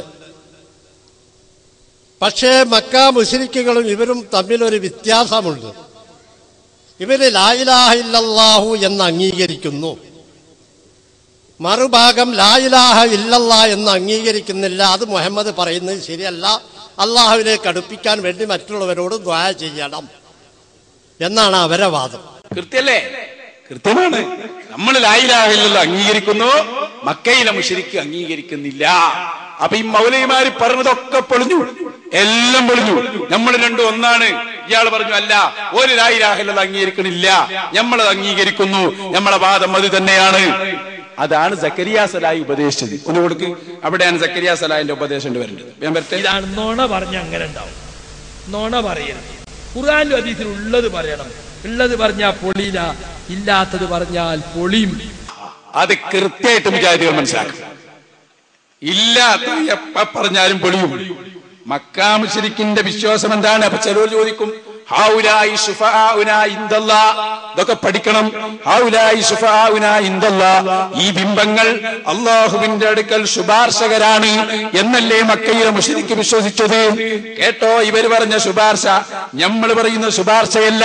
പക്ഷേ മക്കാ മുശ്രിക്കുകളും ഇവരും തമ്മിലൊരു വ്യത്യാസമുണ്ട്. ഇവര് ലാ ഇലാഹ ഇല്ലല്ലാഹു എന്ന് അംഗീകരിക്കുന്നു. മറുഭാഗം ലാ ഇലാഹ ഇല്ലല്ലാ എന്ന് അംഗീകരിക്കുന്നില്ല, അത് മുഹമ്മദ് പറയുന്നത് ശരിയല്ല, അള്ളാഹുവിലേക്ക് അടുപ്പിക്കാൻ വേണ്ടി മറ്റുള്ളവരോട് ദുആ ചെയ്യണം എന്നാണ് അവരെ വാദം. കൃത്യല്ലേ? കൃത്യമാണ്. നമ്മൾ ലാ ഇലാഹ ഇല്ലല്ലാഹ് അംഗീകരിക്കുന്നു, മക്കയിലെ മുശ്രിക്ക് അംഗീകരിക്കുന്നില്ല. അപ്പൊ ഈ മൗലവിമാര് പറഞ്ഞതൊക്കെ പൊളിഞ്ഞു, എല്ലാം പൊളിഞ്ഞു. നമ്മൾ രണ്ടും ഒന്നാണ്. ഇയാൾ പറഞ്ഞു അല്ല, ഒരു ലാ ഇലാഹ ഇല്ലല്ലാഹ് അംഗീകരിക്കണില്ല, നമ്മളത് അംഗീകരിക്കുന്നു, നമ്മളെ വാദം അത് തന്നെയാണ്. അതാണ് സക്കരിയ സലായി ഉപദേശിച്ചത്. ഒന്ന് കൊടുക്ക്, അവിടെയാണ് സക്കരിയ സലാഹിന്റെ ഉപദേശം വരേണ്ടത്. ഇതാണ് നോണ പറഞ്ഞ അങ്ങനെ ഉണ്ടാവും. നോണ പറയരുത്. ഖുർആനിലും ഹദീസിലും ഉള്ളത് പറയണം. ഉള്ളത് പറഞ്ഞാൽ പൊളിയില്ല, ഇല്ലാത്തത് പറഞ്ഞാൽ പൊളിയും. അത് കൃത്യമായിട്ട് മുജാഹിദുകൾ മനസ്സിലാക്കും. ഇല്ലാത്ത എപ്പ പറഞ്ഞാലും പൊളിയും. മക്കാ മുശ്രിക്കിന്റെ വിശ്വാസം എന്താണ്? അപ്പൊ ചിലർ ചോദിക്കും ഹൗലായി ശുഫാഉനാ ഇൻദല്ലാഹ്, ഇതൊക്കെ പഠിക്കണം. ഹൗലായി ശുഫാഉനാ ഇൻദല്ലാഹ്, ഈ ബിംബങ്ങൾ അല്ലാഹുവിന്റെ അടുക്കൽ ശുപാർശകരാണ് എന്നല്ലേ മക്കയിലെ മുശ്രിക്ക് വിശ്വസിച്ചത്? കേട്ടോ, ഇവർ പറഞ്ഞ ശുപാർശ നമ്മൾ പറയുന്ന ശുപാർശയല്ല.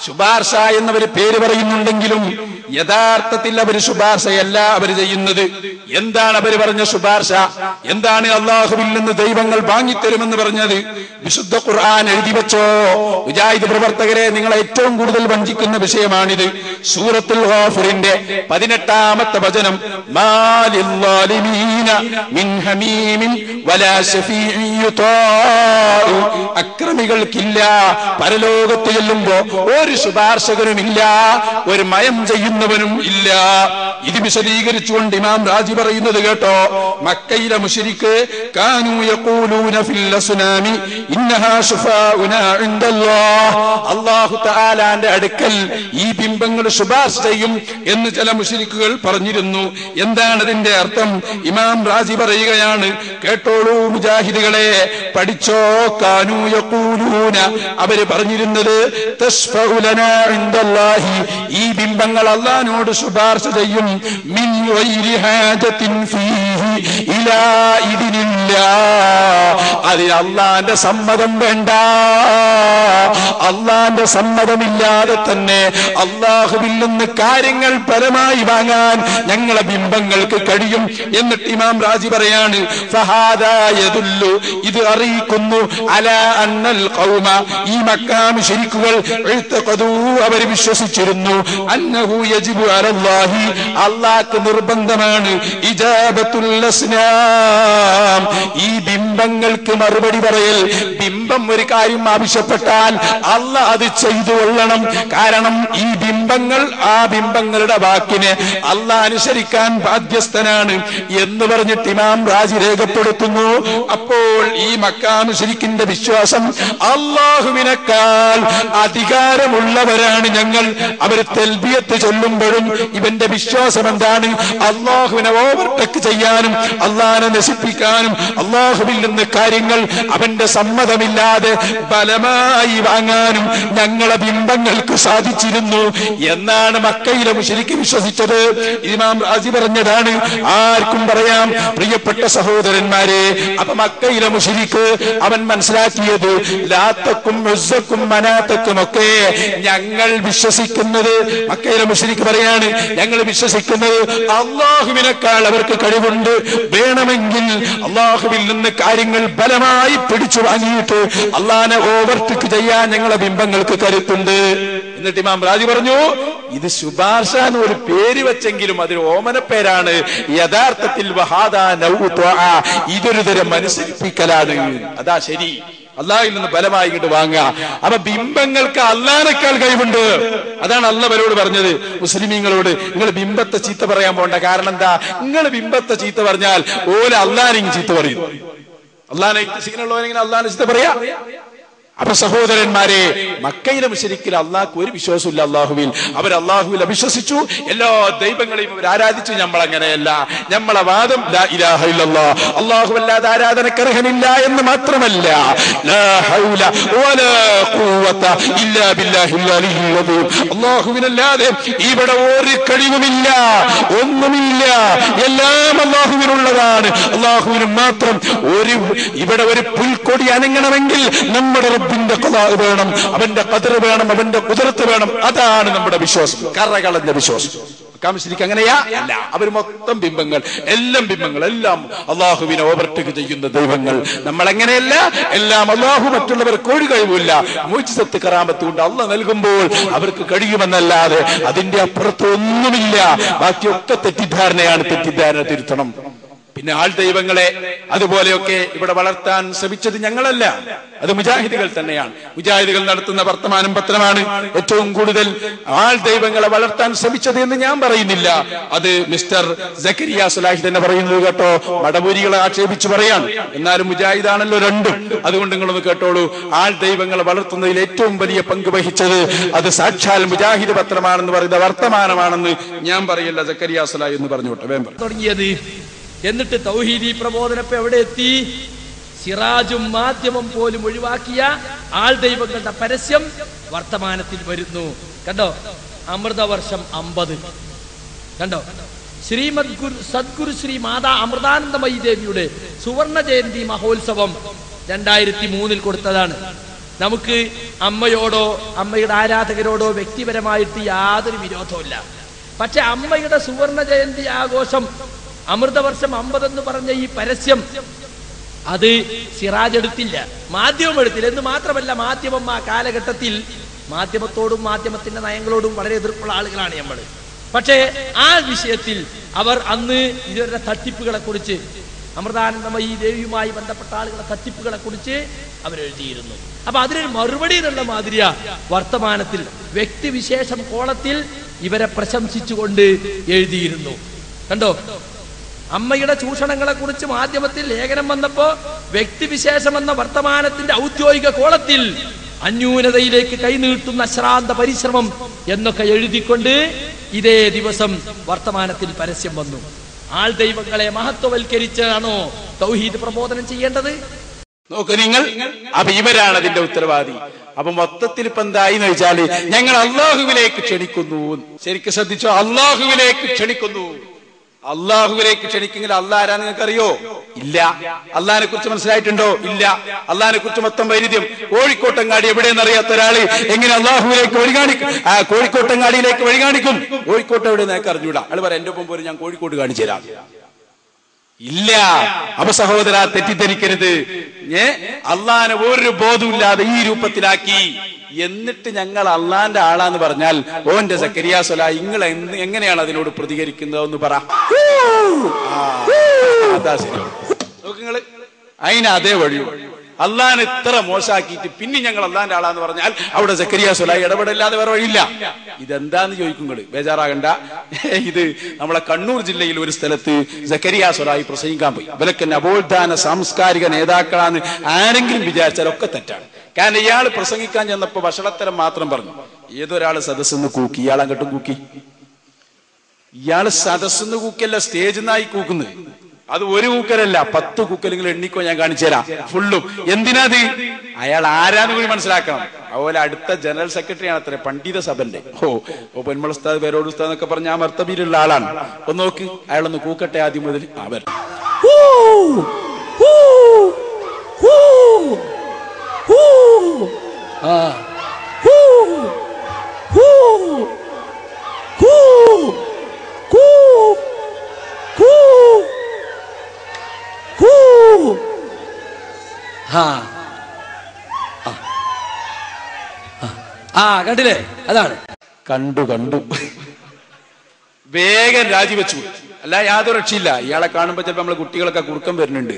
ശുപാർശ എന്നവര് പേര് പറയുന്നുണ്ടെങ്കിലും യഥാർത്ഥത്തിൽ അവർ ശുപാർശയല്ല അവർ ചെയ്യുന്നത്. എന്താണ് അവർ പറഞ്ഞ ശുപാർശ? എന്താണ് അള്ളാഹുവിൽ നിന്ന് ദൈവങ്ങൾ വാങ്ങിത്തരുമെന്ന് പറഞ്ഞത്? വിശുദ്ധ ഖുർആൻ എഴുതി വെച്ചോ? മുജാഹിദ് പ്രവർത്തകരെ, നിങ്ങളെ ഏറ്റവും കൂടുതൽ വഞ്ചിക്കുന്ന വിഷയമാണിത്. സൂറത്തുൽ ഗാഫിറിന്റെ 18-ാമത്തെ വചനം, മാലിൽളാലിമീന മിൻ ഹമീമിൻ വലാ ശഫീഇൻ യുതാഉ, അക്രമികൾക്കില്ല പരലോകത്ത് ചെല്ലുമ്പോ ഒരു ശുപാർശകനുമില്ല, ഒരു മയം ചെയ്യുന്നവനും ഇല്ല. ഇത് വിശദീകരിച്ചുകൊണ്ട് ഇമാം റാജി പറയുന്നത് കേട്ടോ, മക്കയിലെ മുശ്രിക്ക് കാനൂ യഖൂലൂന ഫിൽ അസ്നാമി ഇന്നഹാ ശുഫാഉനാ ഇൻദല്ലാഹ്, അല്ലാഹു തആലാന്റെ അടുക്കൽ ഈ ബിംബങ്ങൾ ശുപാർശ ചെയ്യും എന്ന് ചില മുശ്രിക്കുകൾ പറഞ്ഞിരുന്നു. എന്താണ് അതിന്റെ അർത്ഥം? ഇമാം റാജി പറയുകയാണ്, കേട്ടോളൂ മുജാഹിദുകളെ, പഠിച്ചോ. കാനൂ യഖൂലൂന, അവര് പറഞ്ഞിരുന്നത് തശ്ഫഉ ലനാ ഇൻദല്ലാഹി, ഈ ബിംബങ്ങൾ അല്ലാഹുവോട് ശുപാർശ ചെയ്യും, മിൻ ഗൈരി ഹാജത്തിൻ ഫീഹി ഇലാ ഇദ്നില്ലാഹ്, അതിന് അല്ലാഹുവിന്റെ സമ്മതം വേണ്ട. അല്ലാഹുവിന്റെ സമ്മതമില്ലാതെ തന്നെ അല്ലാഹുവിൽ നിന്ന് കാര്യങ്ങൾ പരമായി വാങ്ങാൻ ഞങ്ങളെ ബിംബങ്ങൾക്ക് കഴിയും. എന്നിട്ട് ഇമാം റാജി പറയാണ്, ഫഹാദാ യദുല്ലു, ഇത് അറിയിക്കുന്നു, അലാ അന്നൽ ഖൗമ, ഈ മക്കാ മുശ്രിക്കുകൾ അവർ വിശ്വസിച്ചിരുന്നു, അന്നഹു യജിബു അലല്ലാഹി, അല്ലാഹുക്ക് നിർബന്ധമാണ്, ഇജാബത്തുൽ അസ്നാം, ഈ ബിംബങ്ങൾക്ക് മറുപടി പറയൽ. ബിംബം ഒരു കാര്യം ആവശ്യപ്പെട്ടാൽ അല്ലാഹ് അത് ചെയ്തു കൊള്ളണം. കാരണം ഈ ബിംബങ്ങൾ ആ ബിംബങ്ങളുടെ വാക്കിനെ അല്ലാഹ് അനുസരിക്കാൻ ബാധ്യസ്ഥനാണ് എന്ന് പറഞ്ഞിട്ട് ഇമാം റാജി രേഖപ്പെടുത്തുന്നു. അപ്പോൾ ഈ മക്കാ മുശ്രിക്കിന്റെ വിശ്വാസം അല്ലാഹുവിനേക്കാൾ അധികാരമുള്ളവരാണ് ഞങ്ങൾ. അവർ തൽബിയത്ത് ചൊല്ലുമ്പോഴും ഇവന്റെ വിശ്വാസം എന്താണ്? അല്ലാഹുവിനെ ഓവർടേക്ക് ചെയ്യാനും അല്ലാഹുവിനെ നശിപ്പിക്കാനും അല്ലാഹുവിൽ നിന്ന് കാര്യങ്ങൾ അവന്റെ സമ്മതമില്ലാതെ ബലമായി വാങ്ങാനും ഞങ്ങളെ ബിംബങ്ങൾക്ക് സാധിച്ചിരുന്നു എന്നാണ് മക്കയിലെ മുശ്രിക്ക് വിശ്വസിച്ചത്. ഇമാം റാസി പറഞ്ഞതാണ്. ആർക്കും പറയാം, പ്രിയപ്പെട്ട സഹോദരന്മാരെ. അപ്പൊ മക്കയിലെ മുശ്രിക്ക് അവൻ മനസ്സിലാക്കിയത് ലാത്തക്കും ഉസ്സക്കും മനാത്തക്കും ഒക്കെ ഞങ്ങൾ വിശ്വസിക്കുന്നത്, മക്കയിലെ മുശ്രിക്ക് പറയാണ്, ഞങ്ങൾ വിശ്വസിക്കുന്നത് അല്ലാഹുവിനേക്കാൾ അവർക്ക് കഴിവുണ്ട്. വേണമെങ്കിൽ അല്ലാഹുവിൽ നിന്ന് കാര്യങ്ങൾ ബലമായി പിടിച്ചു വാങ്ങിയിട്ട് അല്ലാഹുവിനെ ഓവർടേക്ക് ചെയ്യാൻ ഞങ്ങളെ ബിംബങ്ങൾക്ക് കരുത്തുണ്ട്. എന്നിട്ട് ഇമാം റാജി പറഞ്ഞു, ഇത് ശുപാർശ എന്ന് ഒരു പേര് വെച്ചെങ്കിലും അതൊരു ഓമന പേരാണ്. യഥാർത്ഥത്തിൽ ഇതൊരു തരം അനുസരിപ്പിക്കലാണ്. അതാ ശരി, അല്ലാഹുവിൽ നിന്ന് ബലമായി ഇങ്ങോട്ട് വാങ്ങുക. അപ്പൊ ബിംബങ്ങൾക്ക് അല്ലാഹുവിനേക്കാൾ കഴിവുണ്ട്. അതാണ് അല്ലാഹ് അവരോട് പറഞ്ഞത്, മുസ്ലിമീങ്ങളോട്, നിങ്ങൾ ബിംബത്തെ ചീത്ത പറയാൻ പോണ്ട. കാരണം എന്താ? നിങ്ങൾ ബിംബത്തെ ചീത്ത പറഞ്ഞാൽ ഓല അല്ലാഹുവിനെ ചീത്ത പറയും. അല്ലാഹുവിനെ സീനുള്ളവനെങ്കിലും അല്ലാഹുവിനെ ചീത്ത പറയാ. അപ്പൊ സഹോദരന്മാരെ, മക്കയിലെ മുശ്രിക്കിൽ അള്ളാഹ്ക്ക് ഒരു വിശ്വാസമില്ല. അള്ളാഹുവിൽ അവർ അള്ളാഹുവിൽ അവിശ്വസിച്ചു, എല്ലാ ദൈവങ്ങളെയും അവർ ആരാധിച്ചു. നമ്മളങ്ങനെയല്ല. നമ്മളെ വാദം ലാ ഇലാഹ ഇല്ലല്ലാഹ്, അല്ലാഹുവല്ലാതെ ആരാധനക്കർഹനില്ല എന്ന് മാത്രമല്ല, ലാ ഹൗല വലാ ഖുവത ഇല്ലാ ബില്ലാഹിൽ അലിയ്യിൽ അദീം, അല്ലാഹുവിനല്ലാതെ ഇവിടെ ഒരു കഴിവുമില്ല, ഒന്നുമില്ല, എല്ലാം അല്ലാഹുവിനുള്ളതാണ്. അല്ലാഹുവിന് മാത്രം ഇവിടെ ഒരു പുൽക്കൊടി അനങ്ങണമെങ്കിൽ നമ്മുടെ റബ്ബിന്റെ ഖദാ വേണം, അവന്റെ ഖദർ വേണം, അവന്റെ ഖുദ്റത്ത് വേണം. അതാണ് നമ്മുടെ വിശ്വാസം, കറകളഞ്ഞ വിശ്വാസം. മക്കാ മുശ്രിക്ക് അങ്ങനെയാ അല്ല, അവർ മൊത്തം ബിംബങ്ങൾ, എല്ലാം ബിംബങ്ങൾ, എല്ലാം അള്ളാഹുവിനെ ഓവർടേക്ക് ചെയ്യുന്ന ദൈവങ്ങൾ. നമ്മൾ എങ്ങനെയല്ല, എല്ലാം അള്ളാഹു മറ്റുള്ളവർക്ക് ഒരു കഴിവില്ല. മുഅ്ജിസത്ത് കറാമത്ത് കൊണ്ട് അള്ളാഹ് നൽകുമ്പോൾ അവർക്ക് കഴിയുമെന്നല്ലാതെ അതിന്റെ അപ്പുറത്ത് ഒന്നുമില്ല. ബാക്കിയൊക്കെ തെറ്റിദ്ധാരണയാണ്. തെറ്റിദ്ധാരണ തിരുത്തണം. പിന്നെ ആൾ ദൈവങ്ങളെ അതുപോലെയൊക്കെ ഇവിടെ വളർത്താൻ ശ്രമിച്ചത് ഞങ്ങളല്ല, അത് മുജാഹിദുകൾ തന്നെയാണ്. മുജാഹിദുകൾ നടത്തുന്ന വർത്തമാനം പത്രമാണ് ഏറ്റവും കൂടുതൽ ആൾ ദൈവങ്ങളെ വളർത്താൻ ശ്രമിച്ചത് എന്ന് ഞാൻ പറയുന്നില്ല. അത് മിസ്റ്റർ സക്കരിയ സ്വലാഹി തന്നെ പറയുന്നത് കേട്ടോ. മടപൂരികളെ ആക്ഷേപിച്ച് പറയാണ്, എന്നാലും മുജാഹിദാണല്ലോ രണ്ടും. അതുകൊണ്ട് നിങ്ങളൊന്ന് കേട്ടോളൂ. ആൾ ദൈവങ്ങളെ വളർത്തുന്നതിൽ ഏറ്റവും വലിയ പങ്ക് വഹിച്ചത് അത് സാക്ഷാൽ മുജാഹിദ് പത്രമാണെന്ന് പറയുന്ന വർത്തമാനമാണെന്ന് ഞാൻ പറയില്ല. സക്കരിയ സ്വലാഹി എന്ന് പറഞ്ഞോട്ടെ വേമ്പർ തുടങ്ങിയത്. എന്നിട്ട് തൗഹീദി പ്രബോധനപ്പ് എവിടെ എത്തി? സിറാജും മാധ്യമം പോലും ഒഴിവാക്കിയ ആൾ ദൈവങ്ങളുടെ പരസ്യം വർത്തമാനത്തിൽ വരുന്നു. കണ്ടോ, അമൃതവർഷം 50 കണ്ടോ. ശ്രീമദ് സദ്ഗുരു ശ്രീ മാതാ അമൃതാനന്ദമയി ദേവിയുടെ സുവർണ ജയന്തി മഹോത്സവം 2003 കൊടുത്തതാണ്. നമുക്ക് അമ്മയോടോ അമ്മയുടെ ആരാധകരോടോ വ്യക്തിപരമായിട്ട് യാതൊരു വിരോധമില്ല. പക്ഷെ അമ്മയുടെ സുവർണ ജയന്തി ആഘോഷം അമൃതവർഷം 50 എന്ന് പറഞ്ഞ ഈ പരസ്യം അത് സിറാജ് എടുത്തില്ല, മാധ്യമം എടുത്തില്ല. എന്ന് മാത്രമല്ല, മാധ്യമം ആ കാലഘട്ടത്തിൽ മാധ്യമത്തോടും മാധ്യമത്തിന്റെ നയങ്ങളോടും വളരെ എതിർപ്പുള്ള ആളുകളാണ് നമ്മൾ. പക്ഷേ ആ വിഷയത്തിൽ അവർ അന്ന് ഇവരുടെ തട്ടിപ്പുകളെ കുറിച്ച്, അമൃതാനന്ദമയി ദേവിയുമായി ബന്ധപ്പെട്ട ആളുകളുടെ തട്ടിപ്പുകളെ കുറിച്ച് അവരെഴുതിയിരുന്നു. അപ്പൊ അതിനൊരു മറുപടി എന്നുള്ള മാതിരിയ വർത്തമാനത്തിൽ വ്യക്തിവിശേഷം കോളത്തിൽ ഇവരെ പ്രശംസിച്ചുകൊണ്ട് എഴുതിയിരുന്നു. കണ്ടോ, അമ്മയുടെ ചൂഷണങ്ങളെ കുറിച്ച് മാധ്യമത്തിൽ ലേഖനം വന്നപ്പോ വ്യക്തിവിശേഷം എന്ന വർത്തമാനത്തിന്റെ ഔദ്യോഗിക കോളത്തിൽ അന്യൂനതയിലേക്ക് കൈനീട്ടുന്ന അശ്രാന്ത പരിശ്രമം എന്നൊക്കെ എഴുതിക്കൊണ്ട് ഇതേ ദിവസം വർത്തമാനത്തിൽ പരസ്യം വന്നു. ആൾ ദൈവങ്ങളെ മഹത്വവൽക്കരിച്ചാണോ തൗഹീദ് പ്രബോധനം ചെയ്യേണ്ടത്? നോക്ക് നിങ്ങൾ. അപ്പൊ ഇവരാണ് അതിന്റെ ഉത്തരവാദി. അപ്പൊ മൊത്തത്തിൽ ഇപ്പൊ എന്തായിന്ന് വെച്ചാല് ഞങ്ങൾ അള്ളാഹുവിലേക്ക് ക്ഷണിക്കുന്നു. ശരിക്കും ശ്രദ്ധിച്ചോ, അള്ളാഹുവിലേക്ക് ക്ഷണിക്കുന്നു. അള്ളാഹുവിലേക്ക് ക്ഷണിക്കെങ്കിൽ അള്ളാഹ് ആരാന്ന് നിങ്ങൾക്ക് അറിയോ? ഇല്ല. അള്ളാഹിനെ കുറിച്ച് മനസ്സിലായിട്ടുണ്ടോ? ഇല്ല. അള്ളാഹിനെ കുറിച്ച് മൊത്തം വൈരുദ്ധ്യം. കോഴിക്കോട്ടങ്ങാടി എവിടെയെന്ന് അറിയാത്ത ഒരാള് എങ്ങനെ അള്ളാഹുവിലേക്ക് വഴി കാണിക്കും? കോഴിക്കോട്ടങ്ങാടിയിലേക്ക് വഴി കാണിക്കും. കോഴിക്കോട്ട് എവിടെ നിനക്ക് അറിഞ്ഞൂടാ. അയാൾ പറയാം, എന്റെ ഒപ്പം പോലും ഞാൻ കോഴിക്കോട്ട് കാണിച്ചു തരാം. ഇല്ല. അപ്പൊ സഹോദര, തെറ്റിദ്ധരിക്കരുത്. അള്ളാഹിനെ ഒരു ബോധമില്ലാതെ ഈ രൂപത്തിലാക്കി. എന്നിട്ട് ഞങ്ങൾ അള്ളാന്റെ ആളാന്ന് പറഞ്ഞാൽ ഓന്റെ സക്കരിയ സ്വലാഹി നിങ്ങൾ എങ്ങനെയാണ് അതിനോട് പ്രതികരിക്കുന്നത് എന്ന് പറ. അതാ ശരി. നോക്കുങ്ങള്, അതിന് അതേ വഴിയോ. അള്ളാഹിനെ ഇത്ര മോശാക്കിയിട്ട് പിന്നെ ഞങ്ങൾ അള്ളാന്റെ ആളാന്ന് പറഞ്ഞാൽ അവിടെ സക്കരിയ സ്വലാഹി ഇടപെടില്ലാതെ വേറെ വഴിയില്ല. ഇതെന്താന്ന് ചോദിക്കുങ്ങള്, ബേജാറാകണ്ട. ഇത് നമ്മളെ കണ്ണൂർ ജില്ലയിൽ ഒരു സ്ഥലത്ത് സക്കരിയ സ്വലാഹി പ്രസംഗിക്കാൻ പോയി. ഇവരൊക്കെ നവോത്ഥാന സാംസ്കാരിക നേതാക്കളാന്ന് ആരെങ്കിലും വിചാരിച്ചാലൊക്കെ തെറ്റാണ്. കാരണം ഇയാൾ പ്രസംഗിക്കാൻ ചെന്നപ്പോ വഷളത്തരം മാത്രം പറഞ്ഞു. ഏതൊരാള് സദസ്സെന്ന് കൂക്കി, ഇയാൾ അങ്ങോട്ടും കൂക്കി. ഇയാള് സദസ്സെന്ന് കൂക്കിയല്ല, സ്റ്റേജിൽ നിന്നായി കൂക്കുന്നത്. അത് ഒരു കൂക്കലല്ല, 10 കൂക്കലെങ്കിൽ എണ്ണിക്കോ, ഞാൻ കാണിച്ചു തരാം ഫുള്ളും. എന്തിനാത്? അയാൾ ആരാന്ന് കൂടി മനസ്സിലാക്കണം. അതുപോലെ അടുത്ത ജനറൽ സെക്രട്ടറി ആണ് അത്ര പണ്ഡിത സഭന്റെ. പൊന്മള ഉസ്താദ്, പേരോട് ഉസ്താദ് എന്നൊക്കെ പറഞ്ഞ ആ മർത്തബിയിലുള്ള ആളാണ്. ഒന്ന് നോക്ക്, അയാളൊന്ന് കൂക്കട്ടെ ആദ്യം മുതൽ. അവർ കണ്ടില്ലേ? അതാണ്. കണ്ടു വേഗം രാജിവെച്ചു. അല്ല യാതൊരു രക്ഷയില്ല. ഇയാളെ കാണുമ്പോ ചിലപ്പോ നമ്മളെ കുട്ടികളൊക്കെ കുറുക്കം വരുന്നുണ്ട്.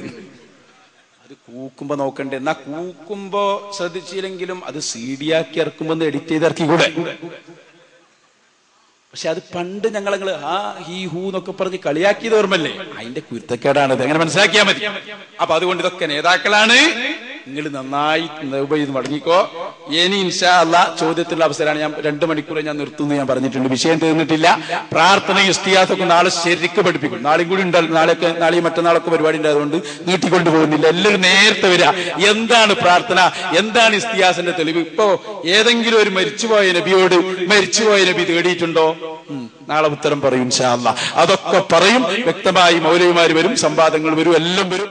അത് കൂക്കുമ്പോ നോക്കണ്ടേ? എന്നാ കൂക്കുമ്പോ ശ്രദ്ധിച്ചില്ലെങ്കിലും അത് സീഡിയാക്കി ഇറക്കുമ്പോ എഡിറ്റ് ചെയ്ത് ഇറക്കിക്കൂടെ? പക്ഷെ അത് പണ്ട് ഞങ്ങൾ ഹീ ഹൂ എന്നൊക്കെ പറഞ്ഞ് കളിയാക്കിയത് ഓർമ്മല്ലേ? അതിന്റെ കുരുത്തക്കേടാണത്. അങ്ങനെ മനസ്സിലാക്കിയാൽ മതി. അപ്പൊ അതുകൊണ്ട് ഇതൊക്കെ നേതാക്കളാണ്. നിങ്ങൾ നന്നായി മടങ്ങിക്കോ. ഇനി ഇൻഷാ അല്ലാഹ് ചോദ്യത്തിനുള്ള അവസരമാണ്. ഞാൻ 2 മണിക്കൂർ ഞാൻ നിർത്തുന്നു ഞാൻ പറഞ്ഞിട്ടുണ്ട്. വിഷയം തീർന്നിട്ടില്ല. പ്രാർത്ഥനയും ഇസ്തിയാസൊക്കെ നാളെ ശരിക്കും പഠിപ്പിക്കും. നാളെയും കൂടി ഉണ്ടാവും. നാളെയും മറ്റന്നാളൊക്കെ പരിപാടി ഉണ്ടായതുകൊണ്ട് നീട്ടിക്കൊണ്ടു പോകുന്നില്ല. എല്ലാവരും നേരത്തെ വരിക. എന്താണ് പ്രാർത്ഥന, എന്താണ് ഇസ്തിയാസിന്റെ തെളിവ്? ഇപ്പോ ഏതെങ്കിലും ഒരു മരിച്ചുപോയ നബിയോട് മരിച്ചുപോയ നബി തേടിയിട്ടുണ്ടോ? നാളെ ഉത്തരം പറയും ഇൻഷാ അല്ലാഹ്. അതൊക്കെ പറയും. വ്യക്തമായി മൗലവിമാര് വരും, സംവാദങ്ങൾ വരും, എല്ലാം വരും.